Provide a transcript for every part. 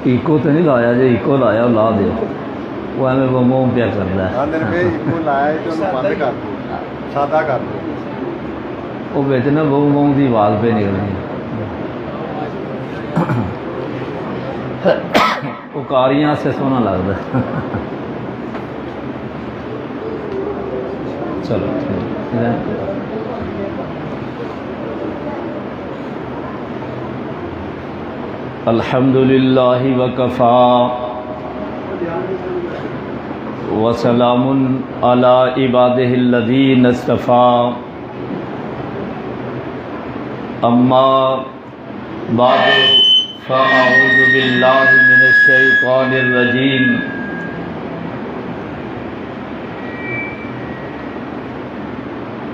Eco تو نہیں لایا جی، ایکو لایا لا دو، وہ ایویں بموں پیا کرتا ہے، وہ بچ نا بموں کی آواز پہ نکلنی، وہ کاریاں سے سونا لگتا ہے۔ چلو ٹھیک ہے۔ الحمدللہ وکفا وسلام علی عبادہ الذین اصطفیٰ، اما بعد فاعوذ باللہ من الشیطان الرجیم،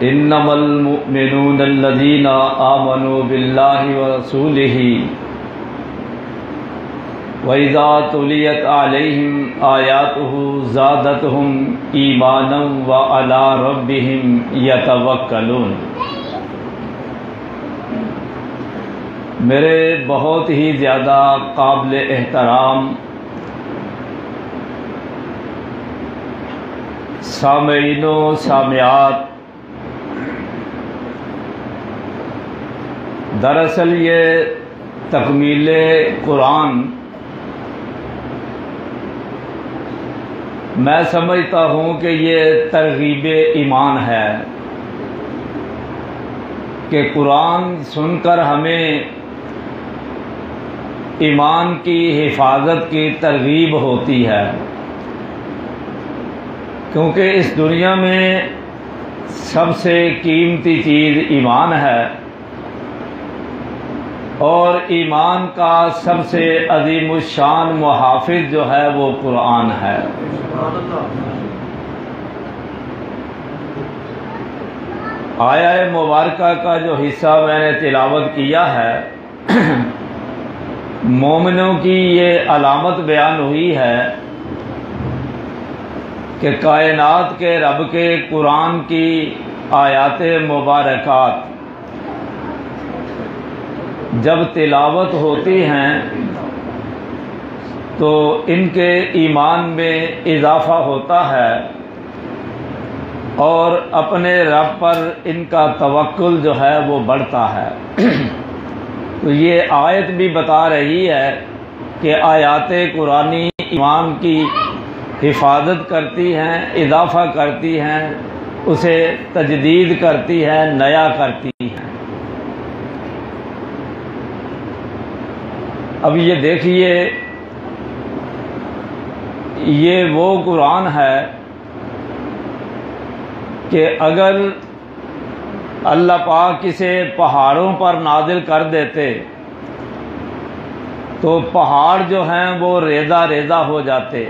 انما المؤمنون الذین آمنوا باللہ ورسولہ وَإِذَا تُلِيَتْ عَلَيْهِمْ آيَاتُهُ زَادَتْهُمْ إِيمَانًا وَعَلَى رَبِّهِمْ يَتَوَكَّلُونَ۔ میرے بہت ہی زیادہ قابل احترام سامعین و سامعات، دراصل یہ تکمیل قرآن میں سمجھتا ہوں کہ یہ ترغیب ایمان ہے کہ قرآن سن کر ہمیں ایمان کی حفاظت کی ترغیب ہوتی ہے، کیونکہ اس دنیا میں سب سے قیمتی چیز ایمان ہے، اور ایمان کا سب سے عظیم الشان محافظ جو ہے وہ قرآن ہے۔ آیہ مبارکہ کا جو حصہ میں نے تلاوت کیا ہے، مومنوں کی یہ علامت بیان ہوئی ہے کہ کائنات کے رب کے قرآن کی آیات مبارکات جب تلاوت ہوتی ہیں تو ان کے ایمان میں اضافہ ہوتا ہے، اور اپنے رب پر ان کا توکل جو ہے وہ بڑھتا ہے۔ تو یہ آیت بھی بتا رہی ہے کہ آیات قرآنی ایمان کی حفاظت کرتی ہیں، اضافہ کرتی ہیں، اسے تجدید کرتی ہیں، نیا کرتی ہیں۔ اب یہ دیکھیے، یہ وہ قرآن ہے کہ اگر اللہ پاک اسے پہاڑوں پر نازل کر دیتے تو پہاڑ جو ہیں وہ ریزہ ریزہ ہو جاتے۔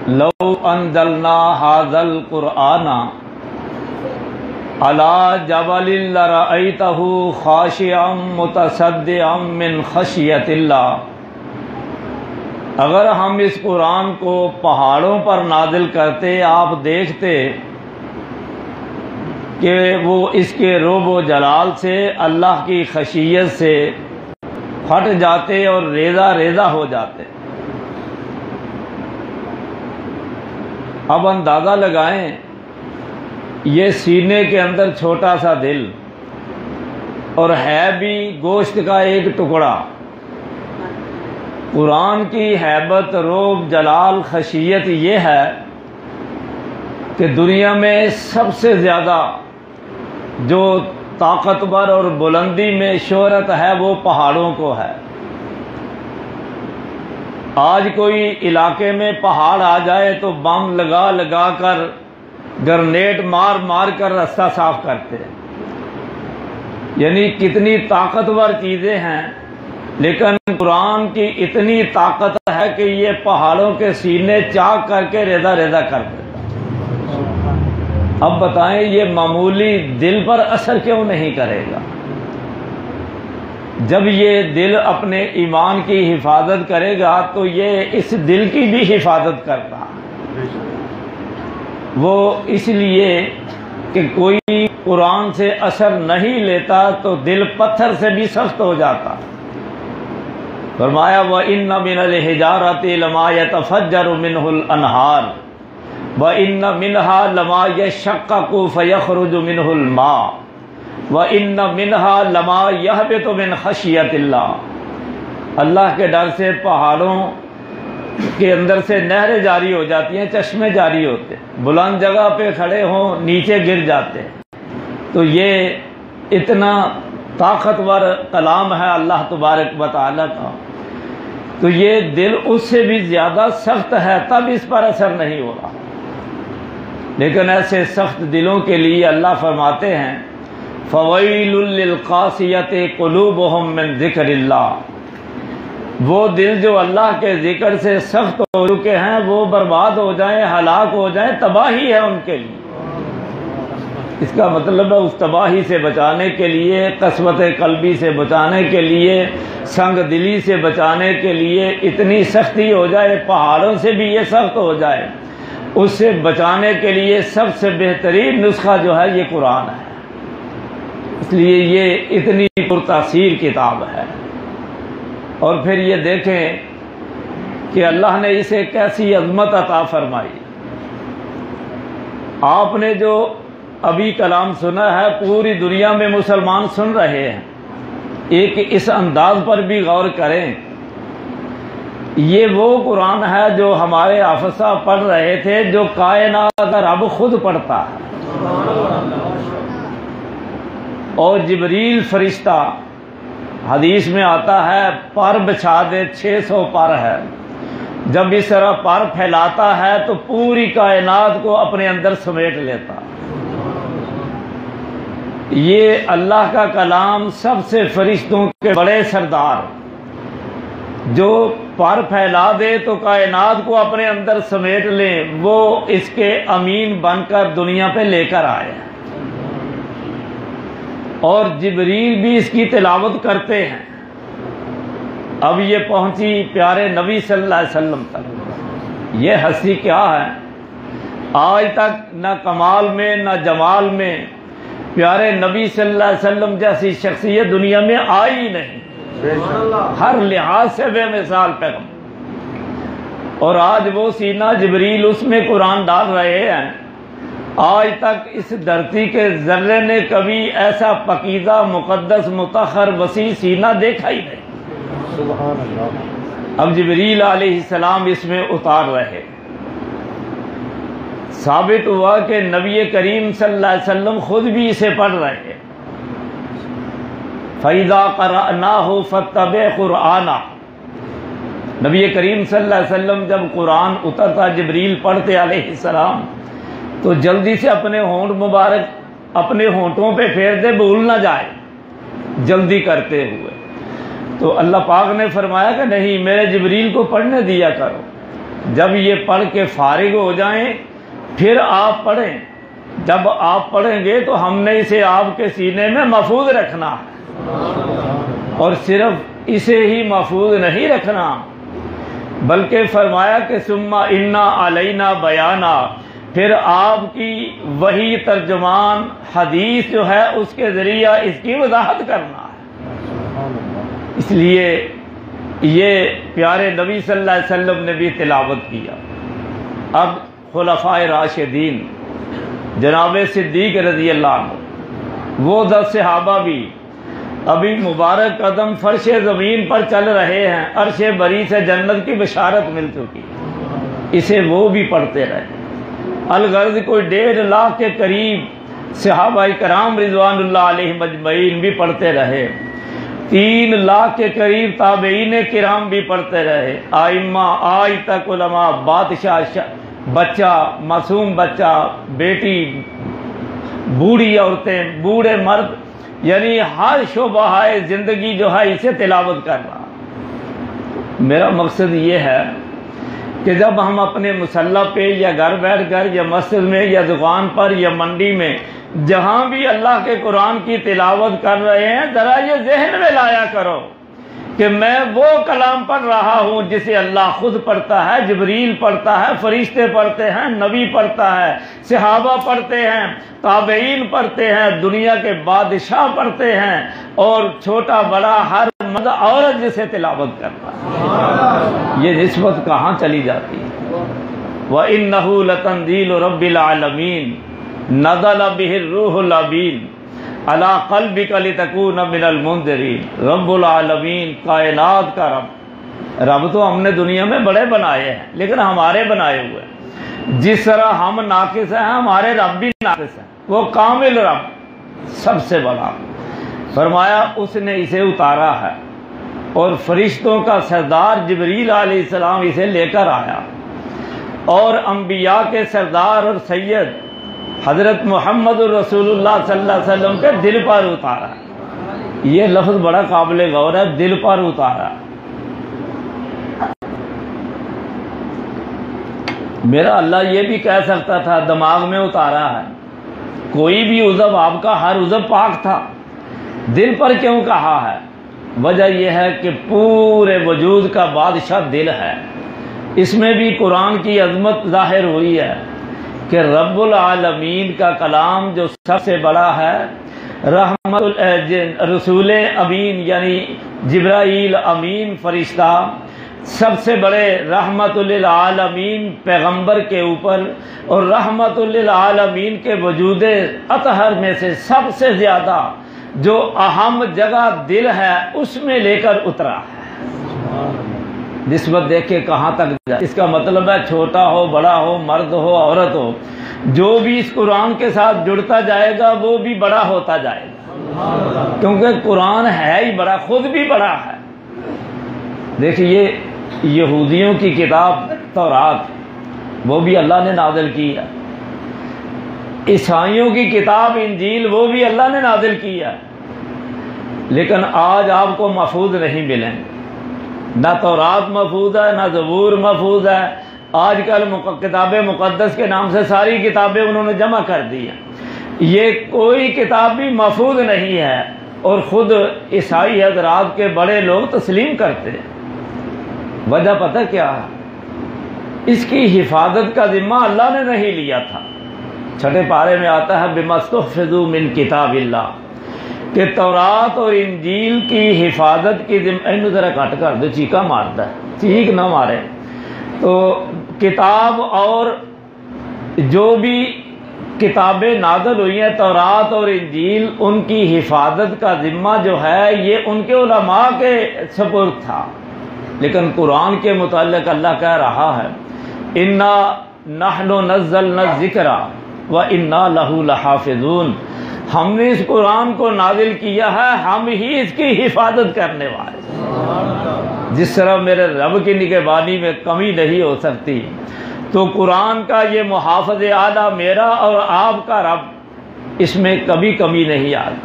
لو انزلنا ھذا القرآن علی جبل لرأیتہ خاشعا متصدعا من خشیۃ اللہ، اگر ہم اس قرآن کو پہاڑوں پر نازل کرتے آپ دیکھتے کہ وہ اس کے رعب و جلال سے، اللہ کی خشیت سے پھٹ جاتے اور ریزہ ریزہ ہو جاتے۔ اب اندازہ لگائیں، یہ سینے کے اندر چھوٹا سا دل اور ہے بھی گوشت کا ایک ٹکڑا، قرآن کی ہیبت، رعب، جلال، خشیت یہ ہے کہ دنیا میں سب سے زیادہ جو طاقتور اور بلندی میں شہرت ہے وہ پہاڑوں کو ہے۔ آج کوئی علاقے میں پہاڑ آ جائے تو بم لگا لگا کر، گرنیڈ مار مار کر راستہ صاف کرتے ہیں، یعنی کتنی طاقتور چیزیں ہیں، لیکن قرآن کی اتنی طاقت ہے کہ یہ پہاڑوں کے سینے چاک کر کے ریزہ ریزہ کر دیتا۔ اب بتائیں یہ معمولی دل پر اثر کیوں نہیں کرے گا؟ جب یہ دل اپنے ایمان کی حفاظت کرے گا تو یہ اس دل کی بھی حفاظت کرتا، وہ اس لیے کہ کوئی قرآن سے اثر نہیں لیتا تو دل پتھر سے بھی سخت ہو جاتا۔ فرمایا وَإِنَّ مِنَ الْحِجَارَةِ لَمَا يَتَفَجَّرُ مِنْهُ الْأَنْهَارُ وَإِنَّ مِنْهَا لَمَا يَشَّقَّقُ فَيَخْرُجُ مِنْهُ الْمَاءُ وَإِنَّ مِنْهَا لَمَا يَهْبِطُ مِنْ خَشْيَةِ اللَّهِ، اللہ کے ڈر سے پہاڑوں کے اندر سے نہریں جاری ہو جاتی ہیں، چشمے جاری ہوتے ہیں، بلند جگہ پہ کھڑے ہوں نیچے گر جاتے ہیں۔ تو یہ اتنا طاقتور کلام ہے اللہ تبارک و تعالیٰ کا، تو یہ دل اس سے بھی زیادہ سخت ہے، تب اس پر اثر نہیں ہو رہا۔ لیکن ایسے سخت دلوں کے لیے اللہ فرماتے ہیں فَوَيْلٌ لِّلْقَاسِيَةِ قُلُوبُهُم مِّن ذِكْرِ اللَّهِ، وہ دل جو اللہ کے ذکر سے سخت ہو چکے ہیں وہ برباد ہو جائیں، ہلاک ہو جائیں، تباہی ہے ان کے لیے۔ اس کا مطلب ہے اس تباہی سے بچانے کے لیے، قسوت قلبی سے بچانے کے لیے، سنگ دلی سے بچانے کے لیے اتنی سختی ہو جائے، پہاڑوں سے بھی یہ سخت ہو جائے، اس سے بچانے کے لیے سب سے بہترین نسخہ جو ہے یہ قرآن ہے۔ اس لیے یہ اتنی پرتاثیر کتاب ہے۔ اور پھر یہ دیکھیں کہ اللہ نے اسے کیسی عظمت عطا فرمائی۔ آپ نے جو ابھی کلام سنا ہے پوری دنیا میں مسلمان سن رہے ہیں، ایک اس انداز پر بھی غور کریں، یہ وہ قرآن ہے جو ہمارے حافظ صاحب پڑھ رہے تھے، جو کائنات کا رب خود پڑھتا ہے۔ اور جبریل فرشتہ، حدیث میں آتا ہے پر بچھا دے، 600 پر ہے، جب اس طرح پر پھیلاتا ہے تو پوری کائنات کو اپنے اندر سمیٹ لیتا۔ یہ اللہ کا کلام سب سے فرشتوں کے بڑے سردار، جو پر پھیلا دے تو کائنات کو اپنے اندر سمیٹ لیں، وہ اس کے امین بن کر دنیا پہ لے کر آئے۔ اور جبریل بھی اس کی تلاوت کرتے ہیں۔ اب یہ پہنچی پیارے نبی صلی اللہ علیہ وسلم تک۔ یہ ہستی کیا ہے، آج تک نہ کمال میں نہ جمال میں پیارے نبی صلی اللہ علیہ وسلم جیسی شخصیت دنیا میں آئی نہیں، ہر لحاظ سے بے مثال پیغمبر۔ اور آج وہ سینہ جبریل اس میں قرآن ڈال رہے ہیں۔ آج تک اس دھرتی کے ذرے نے کبھی ایسا پاکیزہ مقدس مطہر وسیع سینہ دیکھا ہی نہیں۔ سبحان اللہ۔ اب جبریل علیہ السلام اس میں اتار رہے۔ ثابت ہوا کہ نبی کریم صلی اللہ علیہ وسلم خود بھی اسے پڑھ رہے۔ فَإِذَا قَرَأْنَاهُ فَاتَّبِعْ قُرْآنَهُ، نبی کریم صلی اللہ علیہ وسلم جب قرآن اترتا، جبریل پڑھتے علیہ السلام، تو جلدی سے اپنے ہونٹ مبارک اپنے ہونٹوں پہ پھیر دے، بھول نہ جائے جلدی کرتے ہوئے۔ تو اللہ پاک نے فرمایا کہ نہیں، میرے جبریل کو پڑھنے دیا کرو، جب یہ پڑھ کے فارغ ہو جائیں پھر آپ پڑھیں۔ جب آپ پڑھیں گے تو ہم نے اسے آپ کے سینے میں محفوظ رکھنا ہے، اور صرف اسے ہی محفوظ نہیں رکھنا بلکہ فرمایا کہ ثم انا علینا بیانا، پھر آپ کی وحی ترجمان حدیث جو ہے اس کے ذریعہ اس کی وضاحت کرنا ہے۔ اس لیے یہ پیارے نبی صلی اللہ علیہ وسلم نے بھی تلاوت کیا۔ اب خلفائے راشدین جناب صدیق رضی اللہ عنہ، وہ 10 صحابہ بھی ابھی مبارک قدم فرش زمین پر چل رہے ہیں، عرش بری سے جنت کی بشارت مل چکی، اسے وہ بھی پڑھتے رہے۔ الغرض کوئی 1.5 لاکھ کے قریب صحابہ کرام رضوان اللہ علیہم اجمعین بھی پڑھتے رہے، 3 لاکھ کے قریب تابعین کرام بھی پڑھتے رہے، ائمہ، آج تک علماء، بادشاہ، بچہ، معصوم بچہ، بیٹی، بوڑھی عورتیں، بوڑھے مرد، یعنی ہر شعبہ زندگی جو ہے اسے تلاوت کر رہا۔ میرا مقصد یہ ہے کہ جب ہم اپنے مصلی پہ یا گھر بیٹھ کر یا مسجد میں یا دکان پر یا منڈی میں جہاں بھی اللہ کے قرآن کی تلاوت کر رہے ہیں، ذرا یہ ذہن میں لایا کرو کہ میں وہ کلام پڑھ رہا ہوں جسے اللہ خود پڑھتا ہے، جبریل پڑھتا ہے، فرشتے پڑھتے ہیں، نبی پڑھتا ہے، صحابہ پڑھتے ہیں، تابعین پڑھتے ہیں، دنیا کے بادشاہ پڑھتے ہیں، اور چھوٹا بڑا ہر مرد عورت جسے تلاوت کرتا ہے، یہ نسبت کہاں چلی جاتی ہے؟ وَإِنَّهُ لَتَنزِيلُ رَبِّ الْعَالَمِينَ نَزَلَ بِهِ الرُّوحُ الْأَمِينُ عَلَىٰ قَلْبِكَ لِتَكُونَ مِنَ الْمُنذِرِينَ۔ رب العالمین، کائنات کا رب تو ہم نے دنیا میں بڑے بنائے ہیں لیکن ہمارے بنائے ہوئے ہیں، جس طرح ہم ناقص ہیں ہمارے رب بھی ناقص ہیں، وہ کامل رب سب سے بڑا۔ فرمایا اس نے اسے اتارا ہے اور فرشتوں کا سردار جبریل علیہ السلام اسے لے کر آیا، اور انبیاء کے سردار اور سید حضرت محمد رسول اللہ صلی اللہ علیہ وسلم کے دل پر اتارا۔ یہ لفظ بڑا قابل غور ہے، دل پر اتارا۔ میرا اللہ یہ بھی کہہ سکتا تھا دماغ میں اتارا ہے، کوئی بھی عضو آپ کا ہر عضو پاک تھا، دل پر کیوں کہا ہے؟ وجہ یہ ہے کہ پورے وجود کا بادشاہ دل ہے۔ اس میں بھی قرآن کی عظمت ظاہر ہوئی ہے کہ رب العالمین کا کلام جو سب سے بڑا ہے، رسول امین یعنی جبرائیل امین فرشتہ سب سے بڑے رحمت للعالمین پیغمبر کے اوپر، اور رحمت للعالمین کے وجود اطہر میں سے سب سے زیادہ جو اہم جگہ دل ہے اس میں لے کر اترا ہے۔ نسبت دیکھ کے کہاں تک جائے، اس کا مطلب ہے چھوٹا ہو بڑا ہو مرد ہو عورت ہو، جو بھی اس قرآن کے ساتھ جڑتا جائے گا وہ بھی بڑا ہوتا جائے گا، کیونکہ قرآن ہے ہی بڑا، خود بھی بڑا ہے۔ دیکھیے یہودیوں کی کتاب تورات وہ بھی اللہ نے نازل کی ہے، عیسائیوں کی کتاب انجیل وہ بھی اللہ نے نازل کی ہے، لیکن آج آپ کو محفوظ نہیں ملیں گے۔ نہ تورات محفوظ ہے، نہ زبور محفوظ ہے۔ آج کل کتاب مقدس کے نام سے ساری کتابیں انہوں نے جمع کر دی ہیں، یہ کوئی کتاب بھی محفوظ نہیں ہے، اور خود عیسائی حضرات کے بڑے لوگ تسلیم کرتے ہیں۔ وجہ پتہ کیا ہے؟ اس کی حفاظت کا ذمہ اللہ نے نہیں لیا تھا۔ چھٹے پارے میں آتا ہے بِمَسْتُحْفِظُوا مِن کتاب اللہ، کہ تورات اور انجیل کی حفاظت کی ذمہ، انہوں ذرا کٹ کر دو، چیخا مارتا ہے، چیخ نہ مارے۔ تو کتاب اور جو بھی کتابیں نازل ہوئی ہیں تورات اور انجیل، ان کی حفاظت کا ذمہ جو ہے یہ ان کے علماء کے سپرد تھا، لیکن قرآن کے متعلق اللہ کہہ رہا ہے اِنَّا نَحْنُ نَزَّلْنَا الذِّكْرَ وَإِنَّا لَهُ لَحَافِظُونَ، ہم نے اس قرآن کو نازل کیا ہے، ہم ہی اس کی حفاظت کرنے والے۔ جس طرح میرے رب کی نگہبانی میں کمی نہیں ہو سکتی، تو قرآن کا یہ محافظ اعلیٰ میرا اور آپ کا رب، اس میں کبھی کمی نہیں آئی۔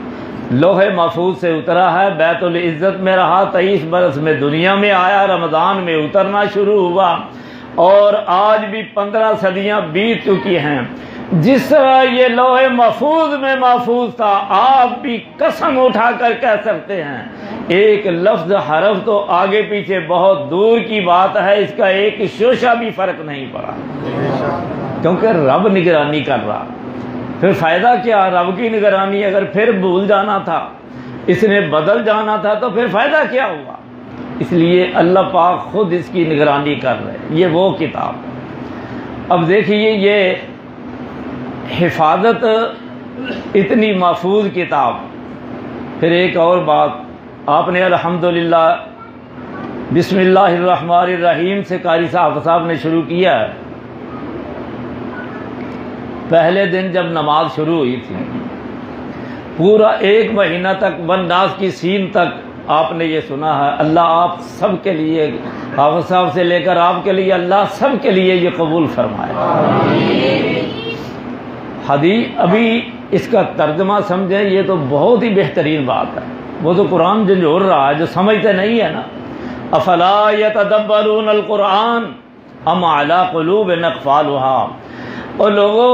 لوح محفوظ سے اترا ہے، بیت العزت میں رہا، 23 برس میں دنیا میں آیا، رمضان میں اترنا شروع ہوا، اور آج بھی 15 صدیاں بیت چکی ہیں۔ جس طرح یہ لوح محفوظ میں محفوظ تھا، آپ بھی قسم اٹھا کر کہہ سکتے ہیں ایک لفظ حرف تو آگے پیچھے بہت دور کی بات ہے، اس کا ایک شوشہ بھی فرق نہیں پڑا، کیونکہ رب نگرانی کر رہا۔ پھر فائدہ کیا؟ رب کی نگرانی اگر پھر بھول جانا تھا، اس نے بدل جانا تھا، تو پھر فائدہ کیا ہوا؟ اس لیے اللہ پاک خود اس کی نگرانی کر رہے۔ یہ وہ کتاب، اب دیکھیے یہ حفاظت اتنی محفوظ کتاب۔ پھر ایک اور بات، آپ نے الحمدللہ بسم اللہ الرحمن الرحیم سے قاری صاحب نے شروع کیا ہے۔ پہلے دن جب نماز شروع ہوئی تھی، پورا 1 مہینہ تک والناس کی سین تک آپ نے یہ سنا ہے، اللہ آپ سب کے لیے، حافظ صاحب سے لے کر آپ کے لیے، اللہ سب کے لیے یہ قبول فرمائے۔ حدیث ابھی اس کا ترجمہ سمجھیں، یہ تو بہت ہی بہترین بات ہے، وہ تو قرآن جھنجھوڑ رہا ہے، جو سمجھتے نہیں ہے نا۔ افلا یتدبرون القرآن ام علی قلوب اقفالها، اور لوگوں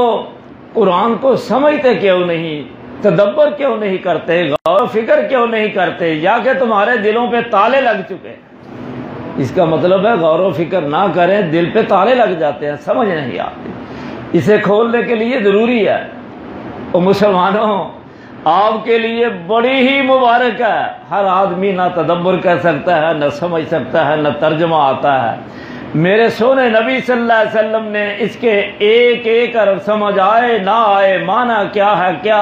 قرآن کو سمجھتے کیوں نہیں، تدبر کیوں نہیں کرتے، غور و فکر کیوں نہیں کرتے، یا کہ تمہارے دلوں پہ تالے لگ چکے۔ اس کا مطلب ہے غور و فکر نہ کریں، دل پہ تالے لگ جاتے ہیں، سمجھ نہیں آتی۔ اسے کھولنے کے لیے ضروری ہے۔ اور مسلمانوں، آپ کے لیے بڑی ہی مبارک ہے. ہر آدمی نہ تدبر کر سکتا ہے، نہ سمجھ سکتا ہے، نہ ترجمہ آتا ہے. میرے سونے نبی صلی اللہ علیہ وسلم نے اس کے ایک ایک حرف سمجھ آئے نہ آئے، معنی کیا ہے کیا،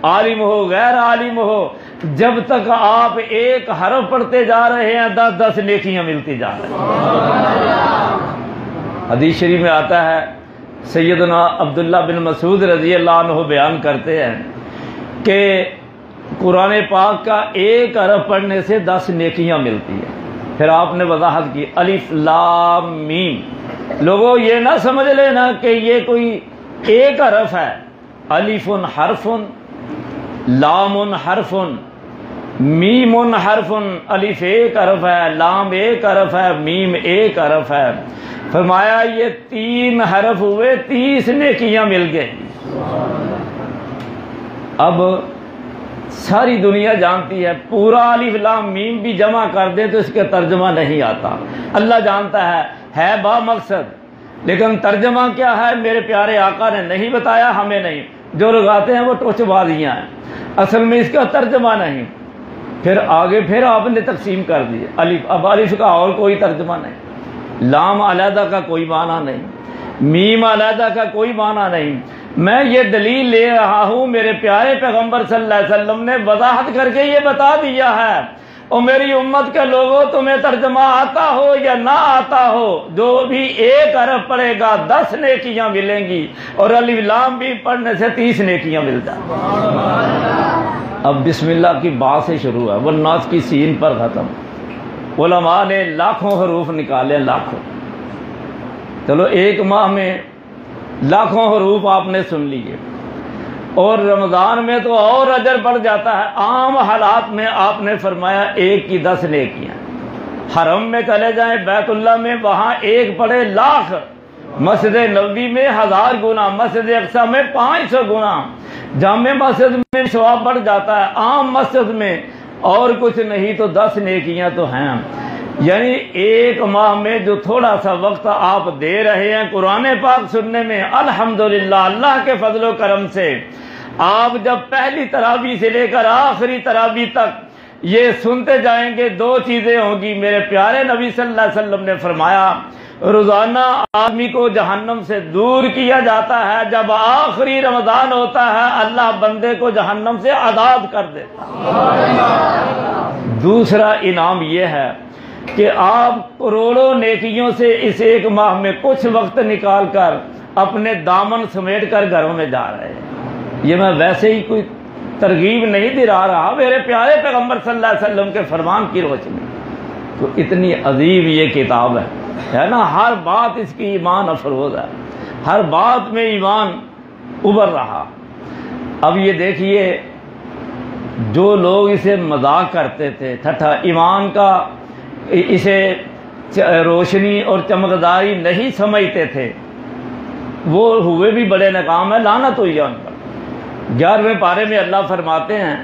عالم ہو غیر عالم ہو، جب تک آپ ایک حرف پڑھتے جا رہے ہیں 10 نیکیاں ملتی جا رہی ہیں. حدیث شریف میں آتا ہے، سیدنا عبداللہ بن مسعود رضی اللہ عنہ بیان کرتے ہیں کہ قرآن پاک کا ایک حرف پڑھنے سے 10 نیکیاں ملتی ہیں. پھر آپ نے وضاحت کی الف لام میم. لوگوں یہ نہ سمجھ لینا کہ یہ کوئی ایک حرف ہے. الف حرف، لام حرف، میم حرف. الف ایک حرف ہے، لام ایک حرف ہے، میم ایک حرف ہے. فرمایا یہ 3 حرف ہوئے 30 نیکیاں مل گئی. اب ساری دنیا جانتی ہے پورا الف لام میم بھی جمع کر دیں تو اس کا ترجمہ نہیں آتا. اللہ جانتا ہے با مقصد، لیکن ترجمہ کیا ہے میرے پیارے آقا نے نہیں بتایا، ہمیں نہیں. جو لوگ آتے ہیں وہ ٹوچ بازیاں ہیں، اصل میں اس کا ترجمہ نہیں. پھر آگے پھر آپ نے تقسیم کر دی الف. اب الف کا اور کوئی ترجمہ نہیں، لام علیحدہ کا کوئی معنی نہیں، میم علیحدہ کا کوئی معنی نہیں. میں یہ دلیل لے رہا ہوں، میرے پیارے پیغمبر صلی اللہ علیہ وسلم نے وضاحت کر کے یہ بتا دیا ہے. اور میری امت کے لوگوں تمہیں ترجمہ آتا ہو یا نہ آتا ہو، جو بھی ایک حرف پڑھے گا 10 نیکیاں ملیں گی، اور الف لام بھی پڑھنے سے 30 نیکیاں مل جائیں. اب بسم اللہ کی بات سے شروع ہے، والناس کی سین پر ختم. علماء نے لاکھوں حروف نکالے، لاکھوں. چلو ایک ماہ میں لاکھوں حروف آپ نے سن لیے، اور رمضان میں تو اور اجر بڑھ جاتا ہے. عام حالات میں آپ نے فرمایا 1 کی 10 نیکیاں. حرم میں چلے جائیں بیت اللہ میں، وہاں ایک پڑھے لاکھ، مسجد نبوی میں 1000 گنا، مسجد اقصی میں 500 گنا. جامع مسجد میں ثواب بڑھ جاتا ہے، عام مسجد میں اور کچھ نہیں تو 10 نیکیاں تو ہیں. یعنی ایک ماہ میں جو تھوڑا سا وقت آپ دے رہے ہیں قرآن پاک سننے میں، الحمدللہ اللہ کے فضل و کرم سے آپ جب پہلی تراویح سے لے کر آخری تراویح تک یہ سنتے جائیں گے، 2 چیزیں ہوں گی. میرے پیارے نبی صلی اللہ علیہ وسلم نے فرمایا روزانہ آدمی کو جہنم سے دور کیا جاتا ہے، جب آخری رمضان ہوتا ہے اللہ بندے کو جہنم سے آزاد کر دیتا ہے. دوسرا انعام یہ ہے کہ آپ کروڑوں نیکیوں سے اس ایک ماہ میں کچھ وقت نکال کر اپنے دامن سمیٹ کر گھروں میں جا رہے ہیں. یہ میں ویسے ہی کوئی ترغیب نہیں دلا رہا، میرے پیارے پیغمبر صلی اللہ علیہ وسلم کے فرمان کی روشنی. تو اتنی عظیم یہ کتاب ہے نا، ہر بات اس کی ایمان افروز ہے، ہر بات میں ایمان ابھر رہا. اب یہ دیکھیے جو لوگ اسے مذاق کرتے تھے، ٹھٹھا ایمان کا اسے روشنی اور چمکداری نہیں سمجھتے تھے، وہ ہوئے بھی بڑے ناکام ہیں، لعنت ہوئی ہے ان پر. 11ویں پارے میں اللہ فرماتے ہیں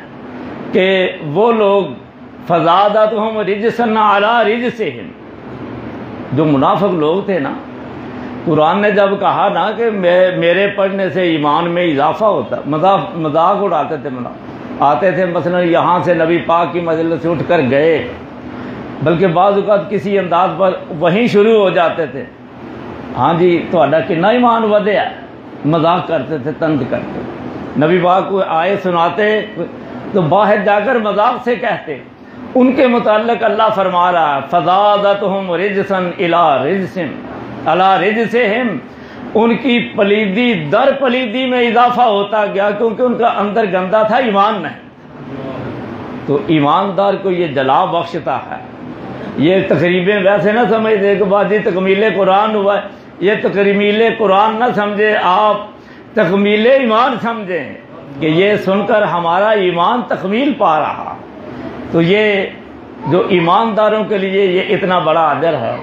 کہ وہ لوگ فزادتہم رجسا علی رجسہم، جو منافق لوگ تھے نا، قرآن نے جب کہا نا کہ میرے پڑھنے سے ایمان میں اضافہ ہوتا، مذاق اڑاتے تھے. آتے تھے مثلا یہاں سے نبی پاک کی مجلس سے اٹھ کر گئے، بلکہ بعض اوقات کسی انداز پر وہیں شروع ہو جاتے تھے. ہاں جی تہاڈا کنا ایمان ودیا، مذاق کرتے تھے، طنز کرتے. نبی پاک کو آئے سناتے تو باہر جا کر مذاق سے کہتے. ان کے متعلق اللہ فرما رہا ہے فزادتہم رجسا الی رجسہم علی رجسہم، ان کی پلیدی در پلیدی میں اضافہ ہوتا گیا، کیونکہ ان کا اندر گندا تھا، ایمان نہیں. تو ایماندار کو یہ جلا بخشتا ہے. یہ تقریبیں ویسے نہ سمجھتے کہ بازی تکمیل قرآن ہوا ہے، یہ تکمیل قرآن نہ سمجھے آپ، تکمیل ایمان سمجھیں کہ یہ سن کر ہمارا ایمان تکمیل پا رہا. تو یہ جو ایمانداروں کے لیے یہ اتنا بڑا اجر ہے.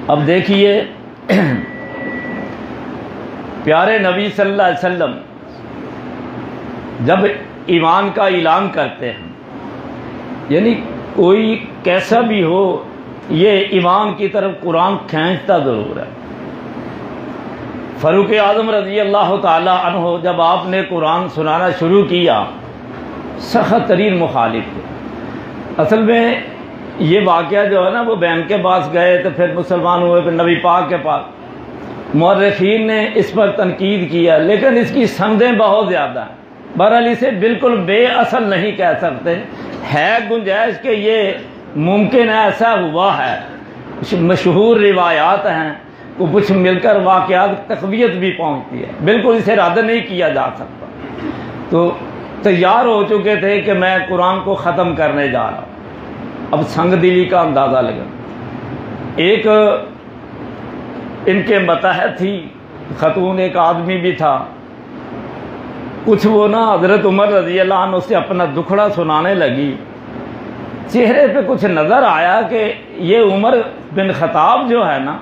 اب دیکھیے پیارے نبی صلی اللہ علیہ وسلم جب ایمان کا اعلان کرتے ہیں، یعنی کوئی کیسا بھی ہو یہ ایمان کی طرف قرآن کھینچتا ضرور ہے. فاروق اعظم رضی اللہ تعالی عنہ جب آپ نے قرآن سنانا شروع کیا سخت ترین مخالف تھے۔ اصل میں یہ واقعہ جو ہے نا وہ بہن کے پاس گئے تو پھر مسلمان ہوئے، پھر نبی پاک کے پاس، مورخین نے اس پر تنقید کیا لیکن اس کی سندیں بہت زیادہ ہیں۔ بہرحال اسے بالکل بے اصل نہیں کہہ سکتے، ہے گنجائش کہ یہ ممکن ہے ایسا ہوا ہے، مشہور روایات ہیں، کچھ مل کر واقعات تقویت بھی پہنچتی ہے، بالکل اسے رد نہیں کیا جا سکتا۔ تو تیار ہو چکے تھے کہ میں قرآن کو ختم کرنے جا رہا ہوں۔ اب سنگ دلی کا اندازہ لگا، ایک ان کے متحد تھی خاتون، ایک آدمی بھی تھا، کچھ وہ نا حضرت عمر رضی اللہ عنہ سے اپنا دکھڑا سنانے لگی، چہرے پہ کچھ نظر آیا کہ یہ عمر بن خطاب جو ہے نا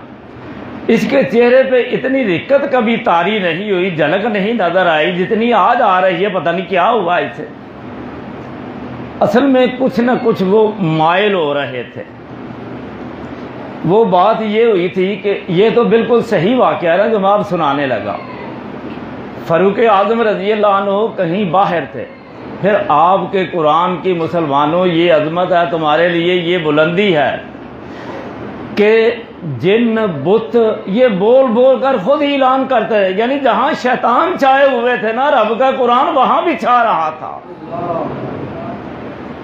اس کے چہرے پہ اتنی رقت کبھی طاری نہیں ہوئی، جھلک نہیں نظر آئی جتنی آج آ رہی ہے، پتہ نہیں کیا ہوا اسے۔ اصل میں کچھ نہ کچھ وہ مائل ہو رہے تھے۔ وہ بات یہ ہوئی تھی کہ یہ تو بالکل صحیح واقعہ ہے جو میں آپ سنانے لگا۔ فاروق اعظم رضی اللہ عنہ کہیں باہر تھے، پھر آپ کے قرآن کی مسلمانوں یہ عظمت ہے تمہارے لیے، یہ بلندی ہے کہ جن بت یہ بول بول کر خود ہی اعلان کرتے ہیں، یعنی جہاں شیطان چھائے ہوئے تھے نا رب کا قرآن وہاں بھی چھا رہا تھا۔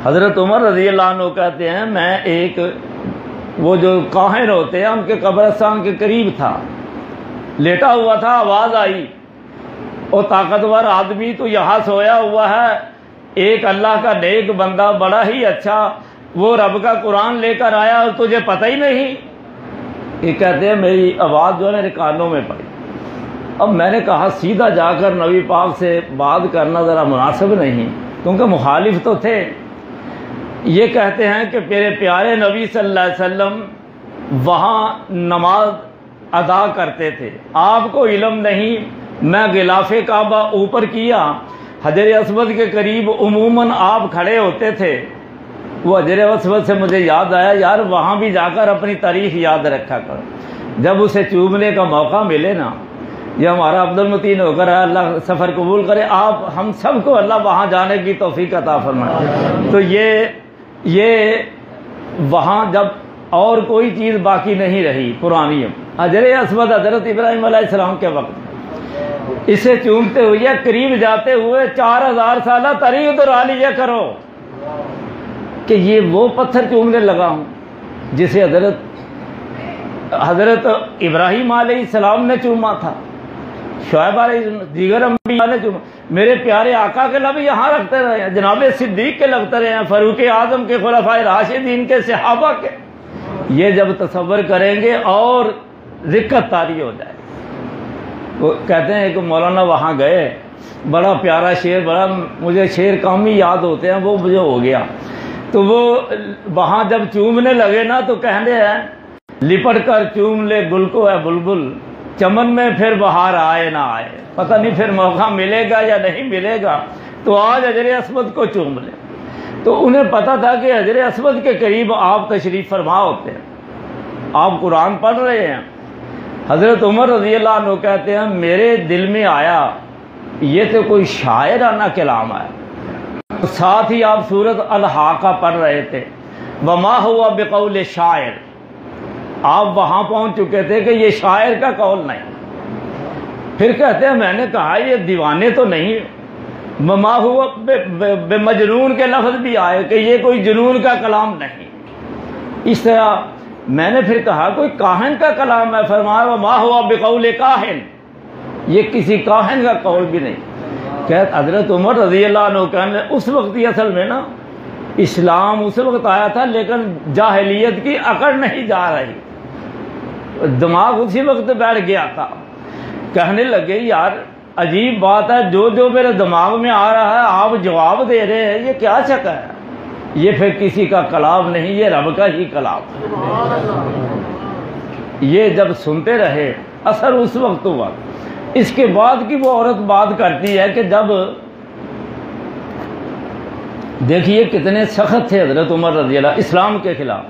حضرت عمر رضی اللہ عنہ کہتے ہیں میں ایک وہ جو کاہن ہوتے ہیں ان کے قبرستان کے قریب تھا، لیٹا ہوا تھا، آواز آئی اور طاقتور آدمی تو یہاں سویا ہوا ہے، ایک اللہ کا نیک بندہ بڑا ہی اچھا وہ رب کا قرآن لے کر آیا اور تجھے پتہ ہی نہیں۔ یہ کہتے ہیں میری آواز جو ہے میرے کانوں میں پڑی۔ اب میں نے کہا سیدھا جا کر نبی پاک سے بات کرنا ذرا مناسب نہیں، کیونکہ مخالف تو تھے۔ یہ کہتے ہیں کہ میرے پیارے نبی صلی اللہ علیہ وسلم وہاں نماز ادا کرتے تھے، آپ کو علم نہیں، میں غلاف کعبہ اوپر کیا، حجر اسود کے قریب عموماً آپ کھڑے ہوتے تھے۔ وہ حجر اسود سے مجھے یاد آیا یار وہاں بھی جا کر اپنی تاریخ یاد رکھا کرو، جب اسے چومنے کا موقع ملے نا، یہ ہمارا عبد المتین ہو کر ہے، اللہ سفر قبول کرے، آپ ہم سب کو اللہ وہاں جانے کی توفیق عطا فرمائے۔ تو یہ وہاں جب اور کوئی چیز باقی نہیں رہی پرانی، حجر اسود حضرت ابراہیم علیہ السلام کے وقت اسے چومتے ہوئے قریب جاتے ہوئے 4000 سالہ تاریخ دہرا لیا کرو کہ یہ وہ پتھر چومنے لگا ہوں جسے حضرت ابراہیم علیہ السلام نے چوما تھا، شعیب علیہ دیگر انبیاء نے چوما، میرے پیارے آقا کے لب یہاں رکھتے رہے ہیں، جناب صدیق کے لگتے رہے ہیں، فاروق اعظم کے، خلفائے راشدین کے، صحابہ کے۔ یہ جب تصور کریں گے اور رقت طاری ہو جائے۔ وہ کہتے ہیں کہ مولانا وہاں گئے، بڑا پیارا شعر، بڑا مجھے شعر کم ہی یاد ہوتے ہیں، وہ مجھے ہو گیا۔ تو وہ وہاں جب چومنے لگے نا تو کہنے ہیں لپٹ کر چوم لے گل کو ہے بلبل، چمن میں پھر بہار آئے نہ آئے، پتہ نہیں پھر موقع ملے گا یا نہیں ملے گا، تو آج حجر اسود کو چوم لے۔ تو انہیں پتہ تھا کہ حجر اسود کے قریب آپ تشریف فرما ہوتے ہیں، آپ قرآن پڑھ رہے ہیں۔ حضرت عمر رضی اللہ عنہ کہتے ہیں میرے دل میں آیا یہ تو کوئی شاعرانہ کلام ہے، ساتھ ہی آپ سورۃ الحاقہ پڑھ رہے تھے، وما ہوا بقول شاعر، آپ وہاں پہنچ چکے تھے کہ یہ شاعر کا قول نہیں۔ پھر کہتے ہیں میں نے کہا یہ دیوانے تو نہیں، وما ہوا بے مجنون کے لفظ بھی آئے کہ یہ کوئی جنون کا کلام نہیں۔ اس طرح میں نے پھر کہا کوئی کاہن کا کلام ہے، فرمایا وما ہوا بقول کاہن، یہ کسی کاہن کا قول بھی نہیں۔ کہتے حضرت عمر رضی اللہ عنہ کہنے اس وقت ہی اصل میں نا اسلام اس وقت آیا تھا لیکن جاہلیت کی اکڑ نہیں جا رہی، دماغ اسی وقت بیٹھ گیا تھا۔ کہنے لگے یار عجیب بات ہے، جو میرے دماغ میں آ رہا ہے آپ جواب دے رہے ہیں، یہ کیا شک ہے؟ یہ پھر کسی کا کلام نہیں، یہ رب کا ہی کلام۔ یہ جب سنتے رہے اثر اس وقت ہوا۔ اس کے بعد کی وہ عورت بات کرتی ہے کہ جب دیکھیے کتنے سخت تھے حضرت عمر رضی اللہ اسلام کے خلاف،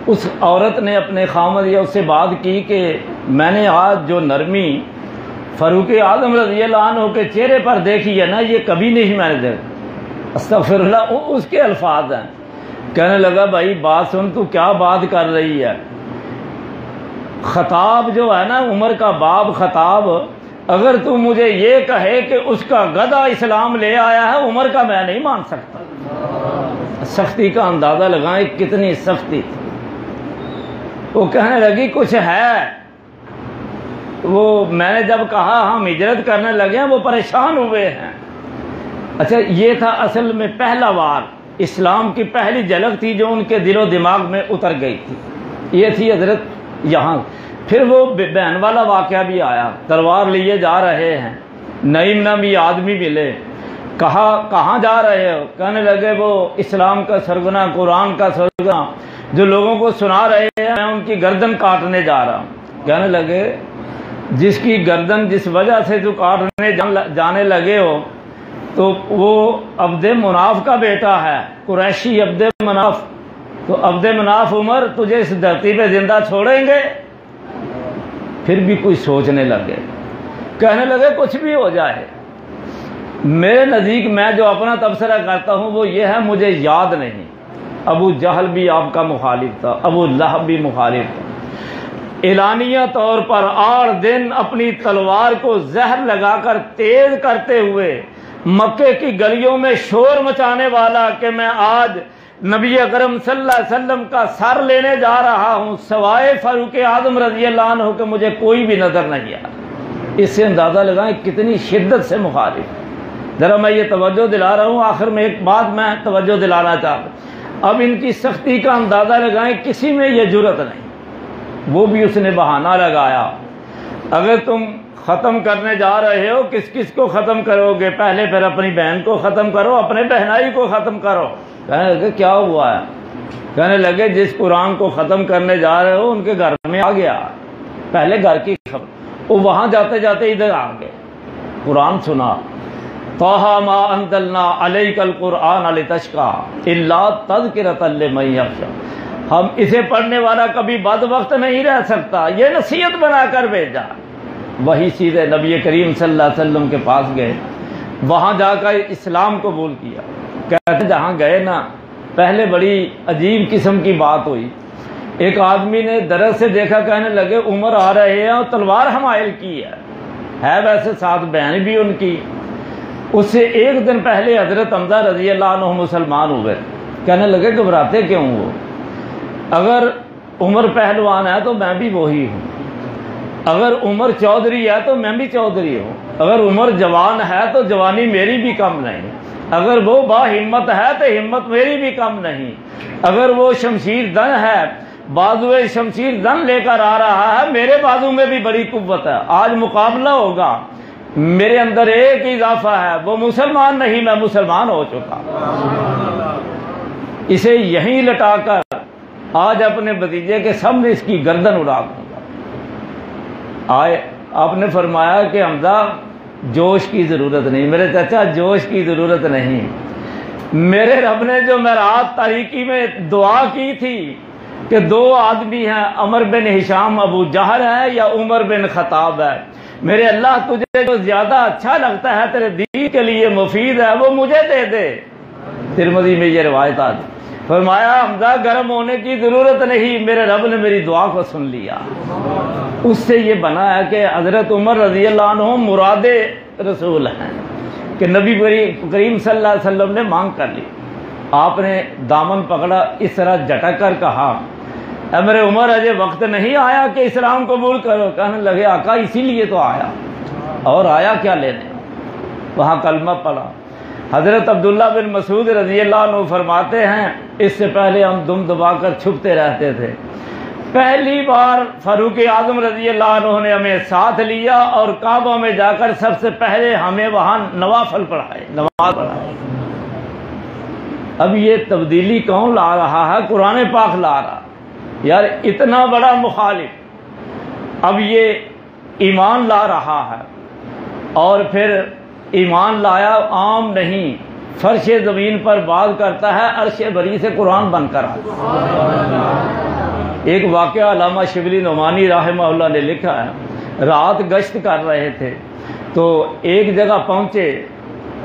اس عورت نے اپنے خامد یا اس سے بات کی کہ میں نے آج جو نرمی فاروق اعظم رضی اللہ عنہ کے چہرے پر دیکھی ہے نا، یہ کبھی نہیں میں نے دیکھا۔ استغفر اللہ، اس کے الفاظ ہیں۔ کہنے لگا بھائی بات سن، تو کیا بات کر رہی ہے؟ خطاب جو ہے نا، عمر کا باب خطاب، اگر تو مجھے یہ کہے کہ اس کا گدھا اسلام لے آیا ہے، عمر کا میں نہیں مان سکتا۔ سختی کا اندازہ لگائیں کتنی سختی تھی۔ وہ کہنے لگی کچھ ہے۔ وہ میں نے جب کہا ہم ہجرت کرنے لگے ہیں، وہ پریشان ہوئے ہیں۔ اچھا، یہ تھا اصل میں پہلا وار، اسلام کی پہلی جھلک تھی جو ان کے دل و دماغ میں اتر گئی تھی۔ یہ تھی حضرت یہاں۔ پھر وہ بہن والا واقعہ بھی آیا، تلوار لیے جا رہے ہیں، نعیم نامی آدمی ملے، کہا کہاں جا رہے ہو؟ کہنے لگے وہ اسلام کا سرگنا، قرآن کا سرگنا جو لوگوں کو سنا رہے ہیں، میں ان کی گردن کاٹنے جا رہا ہوں۔ کہنے لگے جس کی گردن جس وجہ سے جو کاٹنے جانے لگے ہو تو وہ عبد مناف کا بیٹا ہے، قریشی عبد مناف۔ تو عبد مناف عمر تجھے اس دھرتی پہ زندہ چھوڑیں گے؟ پھر بھی کچھ سوچنے لگے، کہنے لگے کچھ بھی ہو جائے، میرے نزدیک میں جو اپنا تبصرہ کرتا ہوں وہ یہ ہے، مجھے یاد نہیں۔ ابو جہل بھی آپ کا مخالف تھا، ابو لہب بھی مخالف تھا۔ اعلانیہ طور پر 8 دن اپنی تلوار کو زہر لگا کر تیز کرتے ہوئے مکے کی گلیوں میں شور مچانے والا کہ میں آج نبی اکرم صلی اللہ علیہ وسلم کا سر لینے جا رہا ہوں، سوائے فاروق اعظم رضی اللہ عنہ کہ مجھے کوئی بھی نظر نہیں آیا۔ اس سے اندازہ لگائیں کتنی شدت سے مخالف۔ ذرا میں یہ توجہ دلا رہا ہوں، آخر میں ایک بات میں توجہ دلانا چاہتا ہوں۔ اب ان کی سختی کا اندازہ لگائیں، کسی میں یہ جرت نہیں۔ وہ بھی اس نے بہانہ لگایا، اگر تم ختم کرنے جا رہے ہو کس کس کو ختم کرو گے؟ پہلے پھر اپنی بہن کو ختم کرو، اپنے بہنائی کو ختم کرو۔ کہنے لگے کیا ہوا ہے؟ کہنے لگے جس قرآن کو ختم کرنے جا رہے ہو ان کے گھر میں آ گیا، پہلے گھر کی خبر، وہ وہاں جاتے جاتے ادھر آ گئے، قرآن سنا، طٰہٰ مَا أَنزَلْنَا عَلَيْكَ الْقُرْآنَ لِتَشْقَىٰ إِلَّا تَذْكِرَةً لِمَن يَخْشَىٰ۔ ہم اسے پڑھنے والا کبھی بد وقت نہیں رہ سکتا، یہ نصیحت بنا کر بھیجا۔ وہی سیدھے نبی کریم صلی اللہ علیہ وسلم کے پاس گئے، وہاں جا کر اسلام قبول کیا۔ کہتے جہاں گئے نا، پہلے بڑی عجیب قسم کی بات ہوئی۔ ایک آدمی نے درخت سے دیکھا، کہنے لگے عمر آ رہے ہیں اور تلوار حمائل کی ہے ویسے ساتھ بہن بھی ان کی۔ اس سے ایک دن پہلے حضرت حمزہ رضی اللہ عنہ مسلمان ہوئے۔ کہنے لگے گھبراتے کیوں ہو؟ اگر عمر پہلوان ہے تو میں بھی وہی ہوں، اگر عمر چودھری ہے تو میں بھی چودھری ہوں، اگر عمر جوان ہے تو جوانی میری بھی کم نہیں، اگر وہ با ہمت ہے تو ہمت میری بھی کم نہیں، اگر وہ شمشیر دن ہے، بازوئے شمشیر دن لے کر آ رہا ہے، میرے بازو میں بھی بڑی قوت ہے، آج مقابلہ ہوگا، میرے اندر ایک اضافہ ہے، وہ مسلمان نہیں، میں مسلمان ہو چکا۔ اسے یہیں لٹا کر آج اپنے بھتیجے کے سامنے اس کی گردن اڑا دوں گا۔ آئے آپ نے فرمایا کہ حمزہ جوش کی ضرورت نہیں، میرے چچا جوش کی ضرورت نہیں، میرے رب نے جو معراج تاریکی میں دعا کی تھی کہ 2 آدمی ہیں، عمر بن ہشام ابو جہل ہے یا عمر بن خطاب ہے، میرے اللہ تجھے جو زیادہ اچھا لگتا ہے تیرے دین کے لیے مفید ہے وہ مجھے دے دے۔ ترمذی میں یہ روایت آتی۔ فرمایا حمزہ گرم ہونے کی ضرورت نہیں، میرے رب نے میری دعا کو سن لیا۔ اس سے یہ بنا ہے کہ حضرت عمر رضی اللہ عنہ مراد رسول ہیں کہ نبی کریم صلی اللہ علیہ وسلم نے مانگ کر لی۔ آپ نے دامن پکڑا، اس طرح جھٹک کر کہا اے میرے عمر اجے وقت نہیں آیا کہ اسلام قبول کرو؟ کہنے لگے آقا اسی لیے تو آیا، اور آیا کیا لینے؟ وہاں کلمہ پڑھا۔ حضرت عبداللہ بن مسعود رضی اللہ عنہ فرماتے ہیں اس سے پہلے ہم دم دبا کر چھپتے رہتے تھے، پہلی بار فاروق اعظم رضی اللہ عنہ نے ہمیں ساتھ لیا اور کعبہ میں جا کر سب سے پہلے ہمیں وہاں نوافل پڑھائے، نماز پڑھائے۔ اب یہ تبدیلی کون لا رہا ہے؟ قرآن پاک لا رہا۔ یار اتنا بڑا مخالف اب یہ ایمان لا رہا ہے، اور پھر ایمان لایا عام نہیں، فرش زمین پر بات کرتا ہے، عرش بری سے قرآن بن کر آتا۔ ایک واقعہ علامہ شبلی نعمانی رحمہ اللہ نے لکھا ہے، رات گشت کر رہے تھے تو ایک جگہ پہنچے،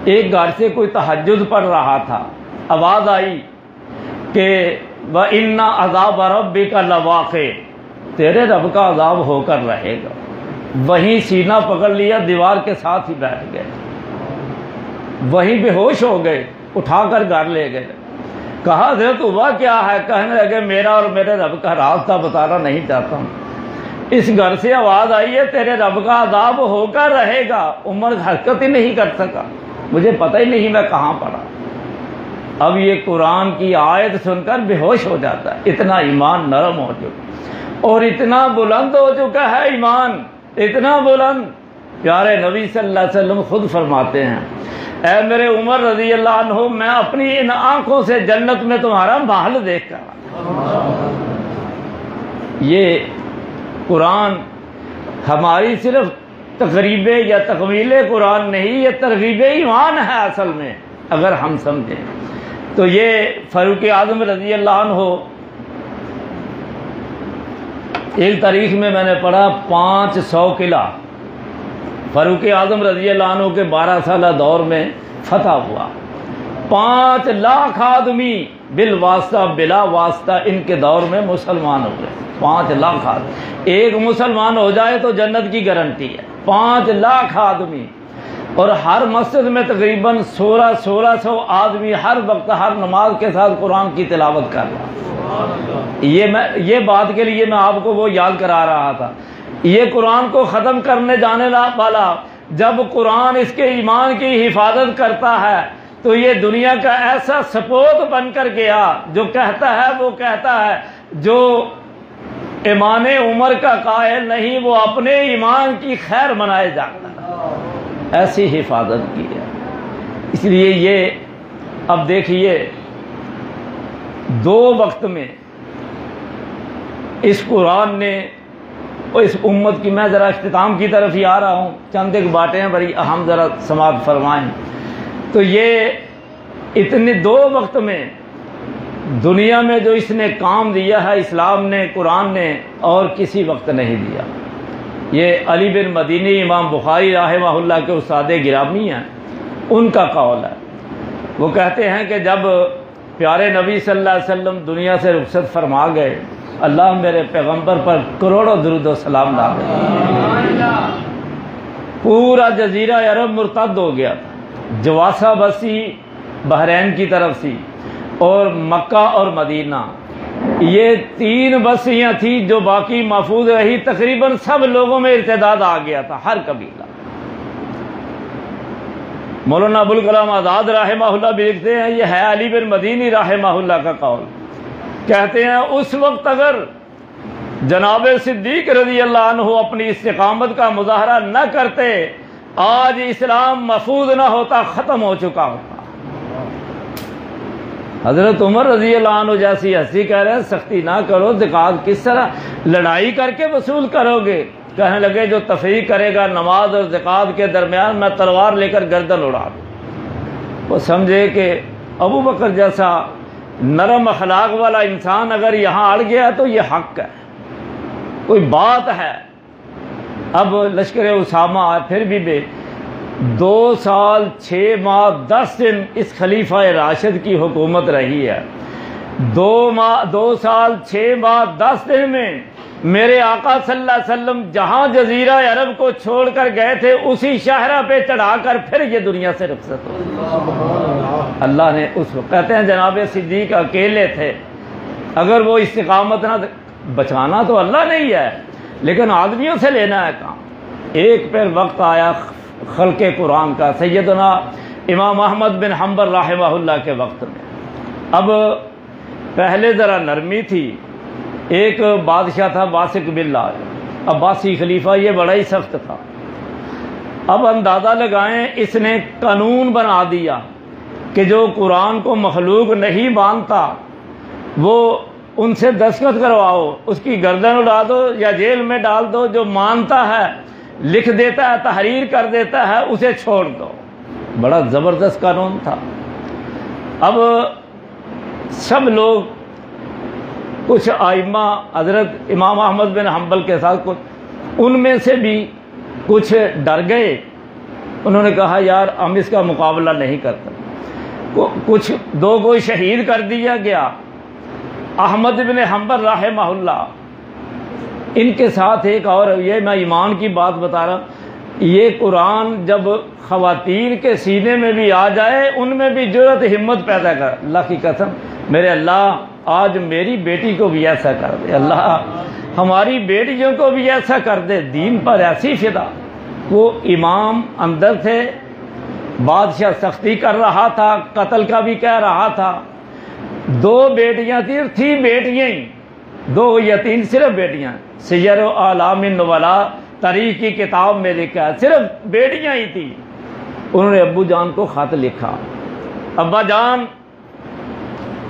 ایک گھر سے کوئی تہجد پڑھ رہا تھا، آواز آئی کہ وَإِنَّ عَذَابَ رَبِّكَ لَوَاقِعٌ، تیرے رب کا عذاب ہو کر رہے گا۔ وہیں سینہ پکڑ لیا، دیوار کے ساتھ ہی بیٹھ گئے، وہیں بے ہوش ہو گئے، اٹھا کر گھر لے گئے۔ کہا حضرت ہوا کیا ہے؟ کہنے لگے میرا اور میرے رب کا راستہ بتانا نہیں چاہتا ہوں، اس گھر سے آواز آئی ہے تیرے رب کا عذاب ہو کر رہے گا۔ عمر حرکت ہی نہیں کر سکا، مجھے پتہ ہی نہیں میں کہاں پڑا۔ اب یہ قرآن کی آیت سن کر بے ہوش ہو جاتا ہے، اتنا ایمان نرم ہو چکا اور اتنا بلند ہو چکا ہے ایمان، اتنا بلند۔ پیارے نبی صلی اللہ علیہ وسلم خود فرماتے ہیں، اے میرے عمر رضی اللہ عنہ، میں اپنی ان آنکھوں سے جنت میں تمہارا محل دیکھ کر۔ یہ قرآن ہماری صرف تقریب یا تکمیل قرآن نہیں، یہ ترغیب ایمان ہے اصل میں اگر ہم سمجھیں تو۔ یہ فاروق اعظم رضی اللہ عنہ، ایک تاریخ میں نے پڑھا 500 قلعہ فاروق اعظم رضی اللہ عنہ کے 12 سالہ دور میں فتح ہوا۔ 5 لاکھ آدمی بالواسطہ بلا واسطہ ان کے دور میں مسلمان ہو گئے۔ 5 لاکھ آدمی، ایک مسلمان ہو جائے تو جنت کی گارنٹی ہے۔ 5 لاکھ آدمی، اور ہر مسجد میں تقریباً 1600 آدمی ہر وقت ہر نماز کے ساتھ قرآن کی تلاوت کر رہا۔ یہ بات کے لیے میں آپ کو وہ یاد کرا رہا تھا، یہ قرآن کو ختم کرنے جانے والا جب قرآن اس کے ایمان کی حفاظت کرتا ہے تو یہ دنیا کا ایسا سپوت بن کر گیا، جو کہتا ہے وہ کہتا ہے، جو ایمان عمر کا قائل نہیں وہ اپنے ایمان کی خیر منائے جاتا ہے، ایسی حفاظت کی ہے۔ اس لیے یہ اب دیکھیے 2 وقت میں اس قرآن نے اور اس امت کی، میں ذرا اختتام کی طرف ہی آ رہا ہوں، چند ایک باتیں ہیں بڑی اہم، ذرا سماعت فرمائیں تو یہ اتنے 2 وقت میں دنیا میں جو اس نے کام دیا ہے اسلام نے، قرآن نے، اور کسی وقت نہیں دیا۔ یہ علی بن مدینی امام بخاری رحمہ اللہ کے استاد گرامی ہیں، ان کا قول ہے۔ وہ کہتے ہیں کہ جب پیارے نبی صلی اللہ علیہ وسلم دنیا سے رخصت فرما گئے، اللہ میرے پیغمبر پر کروڑوں درود و سلام ڈالے، پورا جزیرہ عرب مرتد ہو گیا تھا۔ جواسہ بسی بحرین کی طرف سی، اور مکہ اور مدینہ، یہ 3 بستیاں تھیں جو باقی محفوظ رہی۔ تقریباً سب لوگوں میں ارتداد آ گیا تھا، ہر قبیلہ۔ مولانا ابوالکلام آزاد رحمہ اللہ بھی لکھتے ہیں، یہ ہے علی بن مدینی رحمہ اللہ کا قول، کہتے ہیں اس وقت اگر جناب صدیق رضی اللہ عنہ اپنی استقامت کا مظاہرہ نہ کرتے، آج اسلام محفوظ نہ ہوتا، ختم ہو چکا ہوتا۔ حضرت عمر رضی اللہ عنہ جیسی ہستی کہہ رہے ہیں سختی نہ کرو، زکوٰۃ کس طرح لڑائی کر کے وصول کرو گے؟ کہنے لگے جو تفریق کرے گا نماز اور زکوٰۃ کے درمیان، میں تلوار لے کر گردن اڑا دوں۔ وہ سمجھے کہ ابو بکر جیسا نرم اخلاق والا انسان اگر یہاں اڑ گیا تو یہ حق ہے، کوئی بات ہے۔ اب لشکر اسامہ پھر بھی 2 سال 6 ماہ 10 دن اس خلیفہ راشد کی حکومت رہی ہے۔ 2 سال 6 ماہ 10 دن میں میرے آقا صلی اللہ علیہ وسلم جہاں جزیرہ عرب کو چھوڑ کر گئے تھے اسی شاہراہ پہ چڑھا کر پھر یہ دنیا سے رخصت ہو۔ اللہ نے اس وقت، کہتے ہیں جناب صدیق اکیلے تھے، اگر وہ استقامت نہ، بچانا تو اللہ نہیں ہے لیکن آدمیوں سے لینا ہے کام۔ ایک پھر وقت آیا خلق قرآن کا، سیدنا امام احمد بن حنبل رحمہ اللہ کے وقت میں۔ اب پہلے ذرا نرمی تھی، ایک بادشاہ تھا واسق باللہ عباسی خلیفہ، یہ بڑا ہی سخت تھا۔ اب اندازہ لگائیں، اس نے قانون بنا دیا کہ جو قرآن کو مخلوق نہیں مانتا وہ ان سے دستخط کرواؤ، اس کی گردن اڑا دو یا جیل میں ڈال دو، جو مانتا ہے لکھ دیتا ہے تحریر کر دیتا ہے اسے چھوڑ دو۔ بڑا زبردست قانون تھا۔ اب سب لوگ کچھ آئمہ حضرت امام احمد بن حنبل کے ساتھ ان میں سے بھی کچھ ڈر گئے، انہوں نے کہا یار ہم اس کا مقابلہ نہیں کرتے، کچھ دو کو شہید کر دیا گیا۔ احمد بن حنبل رحمہ اللہ، ان کے ساتھ ایک اور، یہ میں ایمان کی بات بتا رہا ہوں، یہ قرآن جب خواتین کے سینے میں بھی آ جائے ان میں بھی جرأت ہمت پیدا کر، اللہ کی قسم میرے اللہ آج میری بیٹی کو بھی ایسا کر دے، اللہ ہماری بیٹیوں کو بھی ایسا کر دے، دین پر ایسی فدا۔ وہ امام اندر تھے، بادشاہ سختی کر رہا تھا، قتل کا بھی کہہ رہا تھا، دو بیٹیاں تھی بیٹیاں ہی، دو یا تین صرف بیٹیاں، سیر و اعلام النبلاء تاریخ کی کتاب میں لکھا ہے صرف بیٹیاں ہی تھی۔ انہوں نے ابو جان کو خط لکھا، ابا جان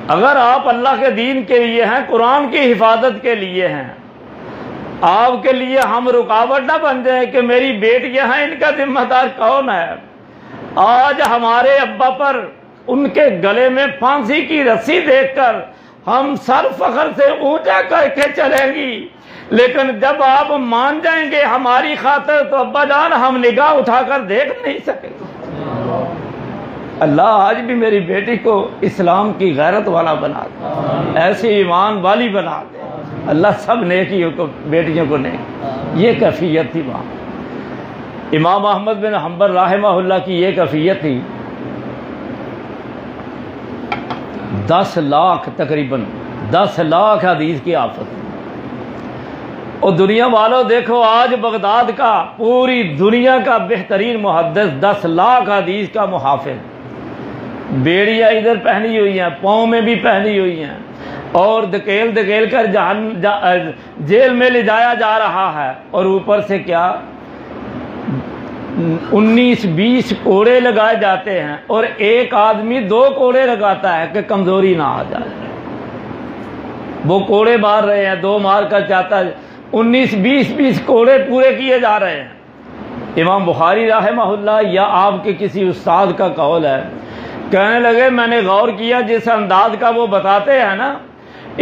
اگر آپ اللہ کے دین کے لیے ہیں، قرآن کی حفاظت کے لیے ہیں، آپ کے لیے ہم رکاوٹ نہ بن جائیں کہ میری بیٹیاں ہیں، ان کا ذمہ دار کون ہے؟ آج ہمارے ابا پر ان کے گلے میں پھانسی کی رسی دیکھ کر ہم سر فخر سے اونچا کر کے چلیں گی، لیکن جب آپ مان جائیں گے ہماری خاطر تو ابا جان ہم نگاہ اٹھا کر دیکھ نہیں سکیں گے۔ اللہ آج بھی میری بیٹی کو اسلام کی غیرت والا بنا دے، ایسی ایمان والی بنا دے، اللہ سب نیکیوں کو بیٹیوں کو نیک۔ یہ کیفیت تھی وہاں امام احمد بن حنبل رحمہ اللہ کی، یہ کیفیت تھی۔ 10 لاکھ تقریباً 10 لاکھ حدیث کی آفت۔ اور دنیا والوں دیکھو آج بغداد کا، پوری دنیا کا بہترین محدث، 10 لاکھ حدیث کا محافظ، بیڑیاں ادھر پہنی ہوئی ہیں، پاؤں میں بھی پہنی ہوئی ہیں، اور دھکیل دھکیل کر جیل میں لے جایا جا رہا ہے، اور اوپر سے کیا 19-20 کوڑے لگائے جاتے ہیں، اور ایک آدمی 2 کوڑے لگاتا ہے کہ کمزوری نہ آ جائے۔ وہ کوڑے مار رہے ہیں، 2 مار کر چاہتا ہے، 19-20 کوڑے پورے کیے جا رہے ہیں۔ امام بخاری رحمہ اللہ یا آپ کے کسی استاد کا قول ہے، کہنے لگے میں نے غور کیا جس انداز کا وہ بتاتے ہیں نا،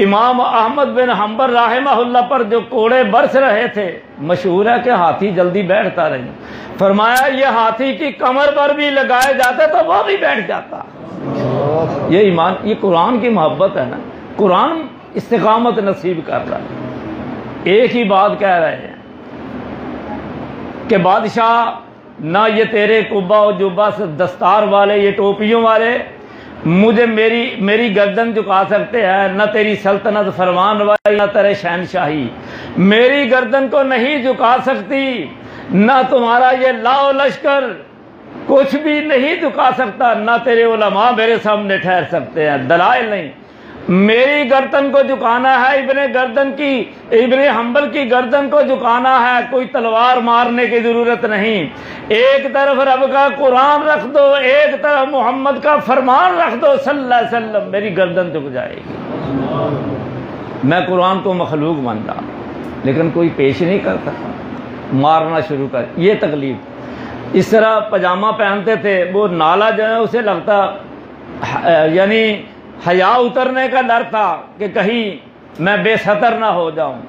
امام احمد بن حنبل رحمہ اللہ پر جو کوڑے برس رہے تھے، مشہور ہے کہ ہاتھی جلدی بیٹھتا نہیں، فرمایا یہ ہاتھی کی کمر پر بھی لگائے جاتے تو وہ بھی بیٹھ جاتا۔ یہ ایمان، یہ قرآن کی محبت ہے نا، قرآن استقامت نصیب کر رہا ہے۔ ایک ہی بات کہہ رہے ہیں کہ بادشاہ نہ یہ تیرے قبہ و جبہ سے دستار والے، یہ ٹوپیوں والے مجھے میری گردن جھکا سکتے ہیں، نہ تیری سلطنت فرمان روائی، نہ تیرے شہنشاہی میری گردن کو نہیں جھکا سکتی، نہ تمہارا یہ لاؤ لشکر کچھ بھی نہیں جھکا سکتا، نہ تیرے علماء میرے سامنے ٹھہر سکتے ہیں، دلائل نہیں۔ میری گردن کو جھکانا ہے، ابن حنبل کی گردن کو جھکانا ہے، کوئی تلوار مارنے کی ضرورت نہیں، ایک طرف رب کا قرآن رکھ دو، ایک طرف محمد کا فرمان رکھ دو صلی اللہ علیہ وسلم، میری گردن جھک جائے گی۔ میں قرآن کو مخلوق مانتا، لیکن کوئی پیش نہیں کرتا، مارنا شروع کر، یہ تکلیف۔ اس طرح پاجامہ پہنتے تھے، وہ نالا جو ہے اسے لگتا، یعنی حیا اترنے کا ڈر تھا کہ کہیں میں بے ستر نہ ہو جاؤں۔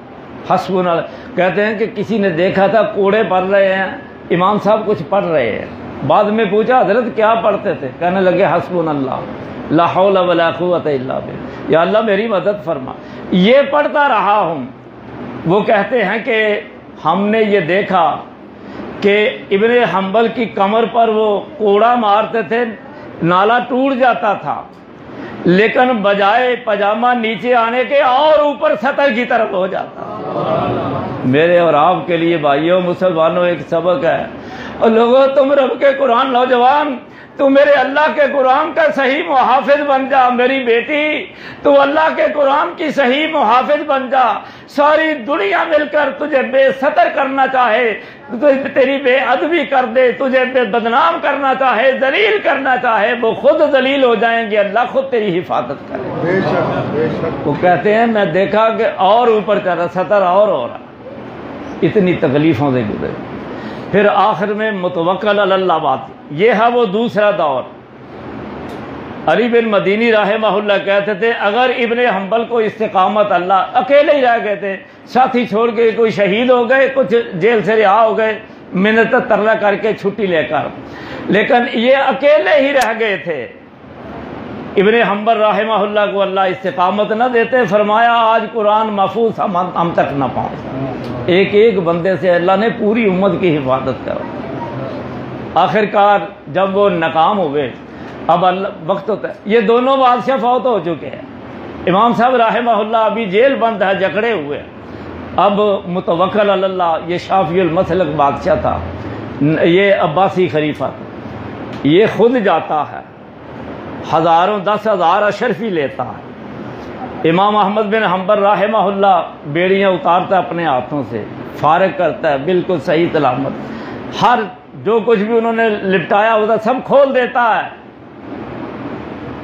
حسبنا، کہتے ہیں کہ کسی نے دیکھا تھا کوڑے پڑھ رہے ہیں، امام صاحب کچھ پڑھ رہے ہیں، بعد میں پوچھا حضرت کیا پڑھتے تھے؟ کہنے لگے حسبنا اللہ لا حول ولا قوت الا باللہ، یا اللہ میری مدد فرما، یہ پڑھتا رہا ہوں۔ وہ کہتے ہیں کہ ہم نے یہ دیکھا کہ ابن حنبل کی کمر پر وہ کوڑا مارتے تھے، نالا ٹوٹ جاتا تھا، لیکن بجائے پاجامہ نیچے آنے کے اور اوپر سطح کی طرف ہو جاتا۔ میرے اور آپ کے لیے بھائیوں مسلمانوں ایک سبق ہے، اور لوگوں تم رب کے قرآن، نوجوان تو میرے اللہ کے قرآن کا صحیح محافظ بن جا، میری بیٹی تو اللہ کے قرآن کی صحیح محافظ بن جا۔ ساری دنیا مل کر تجھے بے ستر کرنا چاہے، تیری بے ادبی کر دے، تجھے بدنام کرنا چاہے، ذلیل کرنا چاہے، وہ خود ذلیل ہو جائیں گے، اللہ خود تیری حفاظت کرے۔ بے شک بے شک۔ وہ کہتے ہیں میں دیکھا کہ اور اوپر چل رہا، ستر اور ہو رہا، اتنی تکلیفوں سے گزرے۔ پھر آخر میں متوکل علی اللہ بات، یہ ہے وہ دوسرا دور۔ علی بن مدینی رحمہ اللہ کہتے تھے اگر ابن حنبل کو استقامت اللہ، اکیلے ہی رہ گئے تھے، ساتھی چھوڑ کے کوئی شہید ہو گئے، کچھ جیل سے رہا ہو گئے، منت ترلا کر کے چھٹی لے کر، لیکن یہ اکیلے ہی رہ گئے تھے۔ ابن حنبل رحمہ اللہ کو اللہ استقامت نہ دیتے، فرمایا آج قرآن محفوظ ہم تک نہ پہنچ، ایک ایک بندے سے اللہ نے پوری امت کی حفاظت کرا۔ آخر کار جب وہ ناکام ہوئے، اب وقت ہوتا ہے، یہ دونوں بادشاہ فوت ہو چکے ہیں، امام صاحب رحمہ اللہ ابھی جیل بند ہے، جکڑے ہوئے، اب متوکل علی اللہ یہ شافی المسلک بادشاہ تھا، یہ عباسی خلیفہ تھا، یہ خود جاتا ہے، ہزاروں 10,000 اشرفی لیتا ہے۔ امام احمد بن حنبل رحمہ اللہ بیڑیاں اتارتا ہے اپنے ہاتھوں سے، فارغ کرتا ہے بالکل صحیح سلامت، ہر جو کچھ بھی انہوں نے لپٹایا ہوتا سب کھول دیتا ہے۔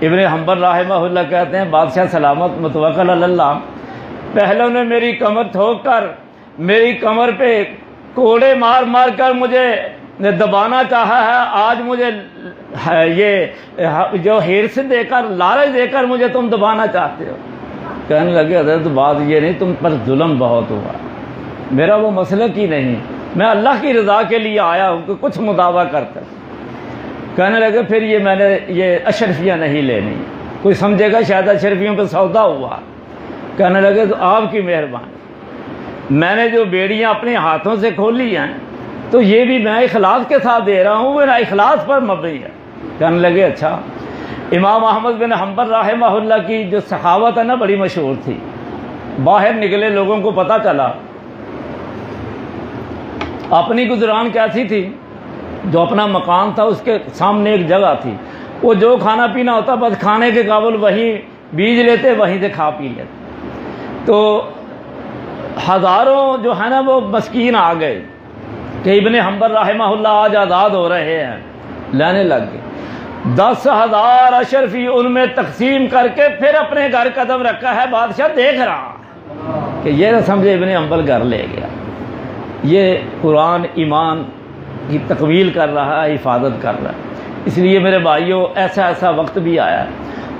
ابن حنبل رحمہ اللہ کہتے ہیں بادشاہ سلامت متوکل علی اللہ، پہلے انہوں نے میری کمر ٹھوک کر، میری کمر پہ کوڑے مار مار کر مجھے دبانا چاہا ہے، آج مجھے یہ جو ہرس دے کر، لالچ دے کر مجھے تم دبانا چاہتے ہو۔ کہنے لگے حضرت بات یہ نہیں، تم پر ظلم بہت ہوا، میرا وہ مسلک ہی نہیں، میں اللہ کی رضا کے لیے آیا ہوں کہ کچھ مداوع کرتا۔ کہنے لگے پھر یہ میں نے یہ اشرفیاں نہیں لینی، کوئی سمجھے گا شاید اشرفیوں پہ سودا ہوا۔ کہنے لگے تو آپ کی مہربانی، میں نے جو بیڑیاں اپنے ہاتھوں سے کھولی ہیں تو یہ بھی میں اخلاص کے ساتھ دے رہا ہوں، میرا اخلاص پر مبنی ہے۔ کہنے لگے اچھا۔ امام احمد بن حنبل رحمہ اللہ کی جو سخاوت ہے نا بڑی مشہور تھی، باہر نکلے لوگوں کو پتہ چلا، اپنی گزران کیسی تھی، جو اپنا مکان تھا اس کے سامنے ایک جگہ تھی، وہ جو کھانا پینا ہوتا بس کھانے کے قابل وہیں بیج لیتے، وہیں سے کھا پی لیتے۔ تو ہزاروں جو ہے نا وہ مسکین آ گئے کہ ابن حنبل رحمہ اللہ آج آزاد ہو رہے ہیں، لینے لگ گئے۔ 10,000 اشرفی ان میں تقسیم کر کے پھر اپنے گھر قدم رکھا ہے، بادشاہ دیکھ رہا کہ یہ نہ سمجھے ابن حنبل گھر لے گیا، یہ قرآن ایمان کی تقویل کر رہا ہے، حفاظت کر رہا ہے۔ اس لیے میرے بھائیوں ایسا وقت بھی آیا ہے۔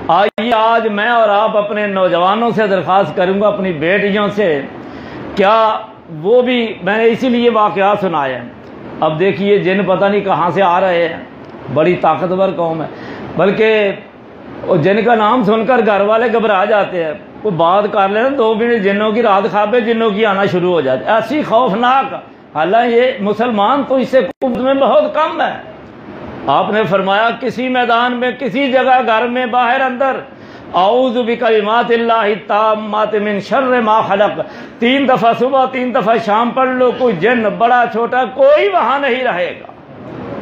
آئیے آج میں اور آپ اپنے نوجوانوں سے درخواست کروں گا، اپنی بیٹیوں سے، کیا وہ بھی میں نے اسی لیے واقعات سنائے ہیں۔ اب دیکھیے جن پتہ نہیں کہاں سے آ رہے ہیں، بڑی طاقتور قوم ہے، بلکہ جن کا نام سن کر گھر والے گھبرا جاتے ہیں، وہ بات کر لینا 2 منٹ جنوں کی رات خوابیں جنوں کی آنا شروع ہو جاتی، ایسی خوفناک، حالانکہ یہ مسلمان تو اس سے قوت میں بہت کم ہے۔ آپ نے فرمایا کسی میدان میں، کسی جگہ، گھر میں، باہر، اندر، اعوذ بکلمات اللہ التامات من شر ما خلق 3 دفعہ صبح 3 دفعہ شام پڑھ لو، کوئی جن بڑا چھوٹا کوئی وہاں نہیں رہے گا،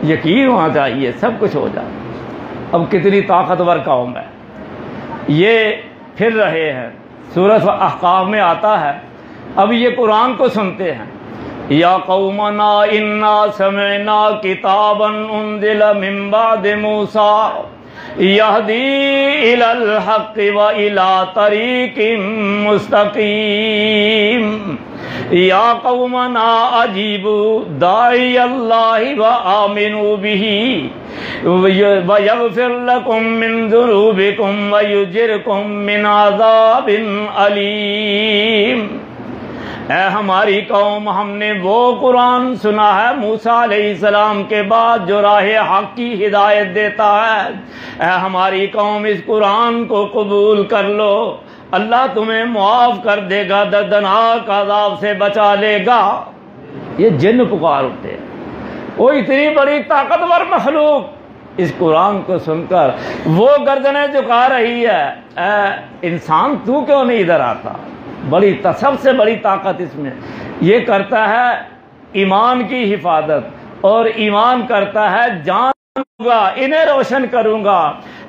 یقین ہونا چاہیے سب کچھ ہو جائے۔ اب کتنی طاقتور قوم ہے، یہ پھر رہے ہیں، سورۃ احقاف میں آتا ہے۔ اب یہ قرآن کو سنتے ہیں، یا قومنا انا سمعنا کتابا انزل من بعد موسیٰ یہدی الی الحق والی طریق مستقیم یا قومنا اجیبوا داعی اللہ وآمنوا بہ ویغفر لکم من ذنوبکم ویجرکم من عذاب علیم۔ اے ہماری قوم، ہم نے وہ قرآن سنا ہے موسیٰ علیہ السلام کے بعد جو راہ حق کی ہدایت دیتا ہے، اے ہماری قوم اس قرآن کو قبول کر لو، اللہ تمہیں معاف کر دے گا، دردناک عذاب سے بچا لے گا۔ یہ جن پکار اٹھتے، وہ اتنی بڑی طاقتور مخلوق اس قرآن کو سن کر وہ گردنیں جھکا رہی ہے، اے انسان تو کیوں نہیں ادھر آتا؟ بڑی سب سے بڑی طاقت اس میں یہ کرتا ہے ایمان کی حفاظت، اور ایمان کرتا ہے جان گا انہیں روشن کروں گا۔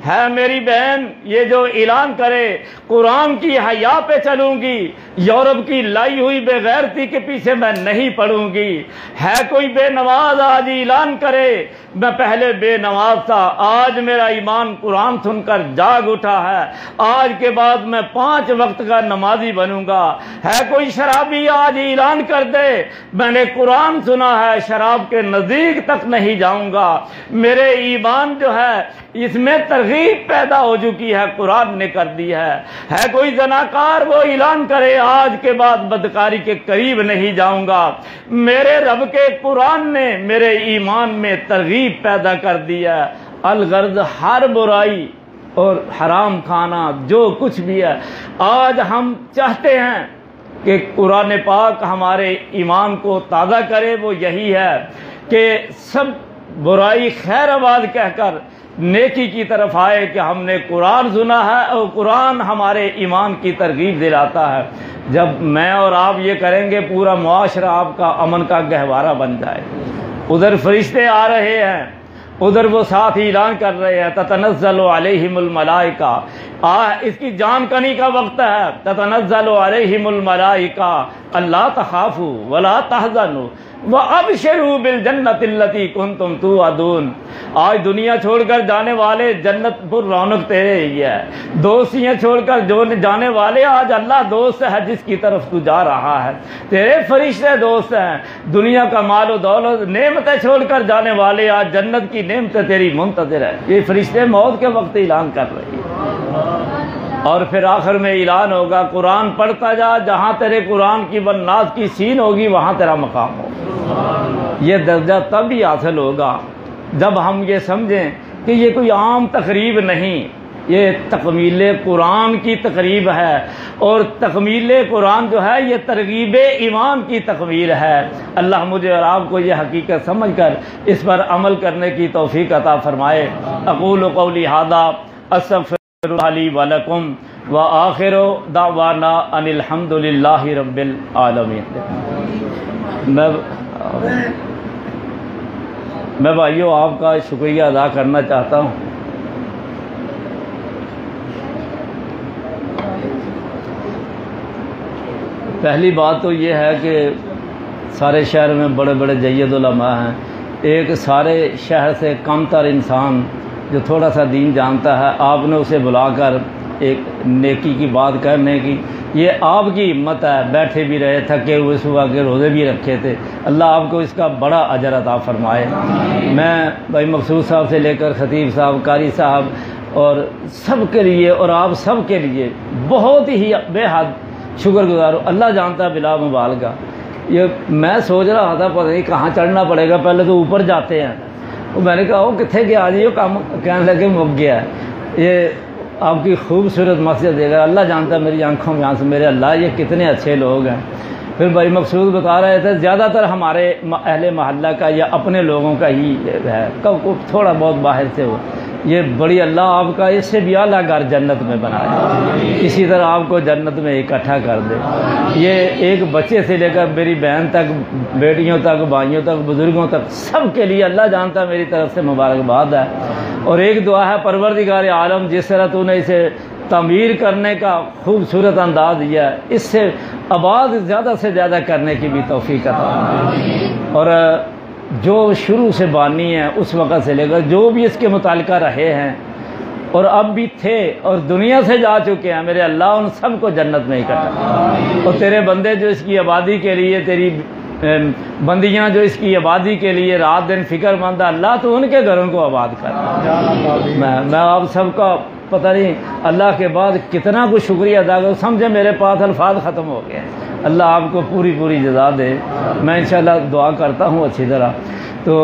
ہے میری بہن یہ جو اعلان کرے قرآن کی حیا پہ چلوں گی، یورپ کی لائی ہوئی بے غیرتی کے پیچھے میں نہیں پڑوں گی۔ ہے کوئی بے نماز آج اعلان کرے میں پہلے بے نماز تھا، آج میرا ایمان قرآن سن کر جاگ اٹھا ہے، آج کے بعد میں 5 وقت کا نمازی بنوں گا۔ ہے کوئی شرابی آج اعلان کر دے میں نے قرآن سنا ہے، شراب کے نزدیک تک نہیں جاؤں گا، میرے ایمان جو ہے اس میں ترغیب ترغیب پیدا ہو چکی ہے، قرآن نے کر دی ہے کوئی زناکار وہ اعلان کرے آج کے بعد بدکاری کے قریب نہیں جاؤں گا، میرے رب کے قرآن نے میرے ایمان میں ترغیب پیدا کر دی ہے۔ الغرض ہر برائی اور حرام کھانا جو کچھ بھی ہے، آج ہم چاہتے ہیں کہ قرآن پاک ہمارے ایمان کو تازہ کرے، وہ یہی ہے کہ سب برائی خیر آباد کہہ کر نیکی کی طرف آئے کہ ہم نے قرآن سنا ہے اور قرآن ہمارے ایمان کی ترغیب دلاتا ہے۔ جب میں اور آپ یہ کریں گے، پورا معاشرہ آپ کا امن کا گہوارہ بن جائے۔ ادھر فرشتے آ رہے ہیں، ادھر وہ ساتھ اعلان کر رہے ہیں تتنزل علیہم الملائکہ، اس کی جان کنی کا وقت ہے۔ تتنزل علیہم الملائکہ اللہ تخافوا ولا تحزنوا وابشروا بالجنۃ التی کنتم توعدون۔ آج دنیا چھوڑ کر جانے والے جنت پر رونق تیرے ہی ہے، دوستیاں چھوڑ کر جو جانے والے آج اللہ دوست ہے جس کی طرف تو جا رہا ہے، تیرے فرشتے دوست ہیں۔ دنیا کا مال و دولت نعمتیں چھوڑ کر جانے والے آج جنت کی نعمتیں تیری منتظر ہے۔ یہ فرشتے موت کے وقت اعلان کر رہے ہیں، اور پھر آخر میں اعلان ہوگا قرآن پڑھتا جا، جہاں تیرے قرآن کی والناس کی سین ہوگی وہاں تیرا مقام ہوگا۔ یہ درجہ تب ہی حاصل ہوگا جب ہم یہ سمجھیں کہ یہ کوئی عام تقریب نہیں، یہ تکمیل قرآن کی تقریب ہے، اور تکمیل قرآن جو ہے یہ ترغیب ایمان کی تکمیل ہے۔ اللہ مجھے اور آپ کو یہ حقیقت سمجھ کر اس پر عمل کرنے کی توفیق عطا فرمائے۔ اقول قولی ھذا استغفر اللہ لی ولکم وآخر دعوانا ان الحمد للہ رب العالمین۔ میں بھائیوں آپ کا شکریہ ادا کرنا چاہتا ہوں۔ پہلی بات تو یہ ہے کہ سارے شہر میں بڑے بڑے جید علماء ہیں، ایک سارے شہر سے کم تر انسان جو تھوڑا سا دین جانتا ہے، آپ نے اسے بلا کر ایک نیکی کی بات کرنے کی، یہ آپ کی ہمت ہے۔ بیٹھے بھی رہے، تھکے ہوئے، صبح کے روزے بھی رکھے تھے، اللہ آپ کو اس کا بڑا اجر عطا فرمائے۔ میں بھائی مقصود صاحب سے لے کر خطیب صاحب، قاری صاحب اور سب کے لیے اور آپ سب کے لیے بہت ہی بے حد شکر گزار ہوں۔ اللہ جانتا ہے بلا مبالغہ، یہ میں سوچ رہا تھا پتہ نہیں کہاں چڑھنا پڑے گا، پہلے تو اوپر جاتے ہیں۔ وہ میں نے کہا وہ کتنے گیا جی، وہ کام کہنے لگے مک گیا ہے۔ یہ آپ کی خوبصورت مسجد دے گا، اللہ جانتا ہے میری آنکھوں میں آنسو، میرے اللہ یہ کتنے اچھے لوگ ہیں۔ پھر بھائی مقصود بتا رہے تھے زیادہ تر ہمارے اہل محلہ کا یا اپنے لوگوں کا ہی ہے، کب تھوڑا بہت باہر سے ہو۔ یہ بڑی اللہ آپ کا اس سے بھی اعلیٰ گھر جنت میں بنائے، اسی طرح آپ کو جنت میں اکٹھا کر دے۔ یہ ایک بچے سے لے کر میری بہن تک، بیٹیوں تک، بھائیوں تک، بزرگوں تک، سب کے لیے اللہ جانتا ہے میری طرف سے مبارکباد ہے۔ اور ایک دعا ہے پروردگار عالم جس طرح تو نے اسے تعمیر کرنے کا خوبصورت انداز دیا ہے، اس سے آباد زیادہ سے زیادہ کرنے کی بھی توفیق عطا فرمائے۔ اور جو شروع سے بانی ہیں اس وقت سے لے کر جو بھی اس کے متعلقہ رہے ہیں اور اب بھی تھے اور دنیا سے جا چکے ہیں، میرے اللہ ان سب کو جنت میں اکٹھا، اور تیرے بندے جو اس کی آبادی کے لیے، تیری بندیاں جو اس کی آبادی کے لیے رات دن فکر مند ہے، اللہ تو ان کے گھروں کو آباد کر۔ میں آپ سب کا پتہ نہیں اللہ کے بعد کتنا کچھ شکریہ ادا کروں، سمجھے میرے پاس الفاظ ختم ہو گئے۔ اللہ آپ کو پوری جزا دے۔ میں انشاءاللہ دعا کرتا ہوں اچھی طرح، تو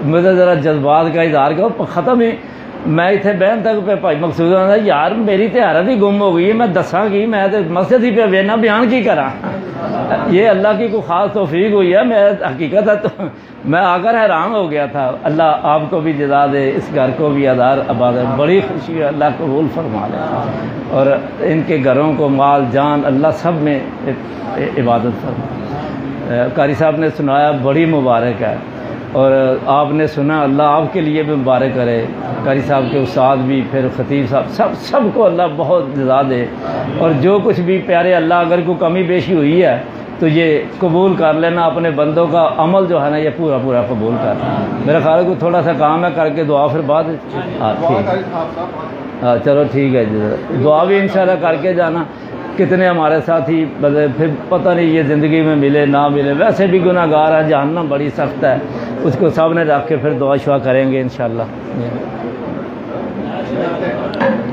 مجھے ذرا جذبات کا اظہار کرو ختم ہی میں اتنے بہن تک پہ بھائی مقصود یار میری تو حیرت ہی گم ہو گئی، میں دساں کی میں تو مسجد ہی پہ وینا بیان کی کرا۔ یہ اللہ کی کوئی خاص توفیق ہوئی ہے، میں حقیقت ہے تو میں آ کر حیران ہو گیا تھا۔ اللہ آپ کو بھی جزا دے، اس گھر کو بھی آدار آباد ہے، بڑی خوشی ہے، اللہ قبول فرما لے، اور ان کے گھروں کو مال جان اللہ سب میں عبادت فرما۔ قاری صاحب نے سنایا بڑی مبارک ہے، اور آپ نے سنا اللہ آپ کے لیے بھی مبارک کرے، قاری صاحب کے استاد بھی، پھر خطیب صاحب، سب کو اللہ بہت جزا دے، اور جو کچھ بھی پیارے اللہ اگر کوئی کمی بیشی ہوئی ہے تو یہ قبول کر لینا، اپنے بندوں کا عمل جو ہے نا یہ پورا قبول کر۔ میرا خیال ہے کوئی تھوڑا سا کام ہے کر کے دعا پھر بعد چلو ٹھیک ہے جی، دعا بھی انشاءاللہ کر کے جانا۔ کتنے ہمارے ساتھی پھر پتہ نہیں یہ زندگی میں ملے نہ ملے، ویسے بھی گناہ گار ہے، جہنم بڑی سخت ہے، اس کو سامنے رکھ کے پھر دعا شعا کریں گے انشاءاللہ۔ ہے۔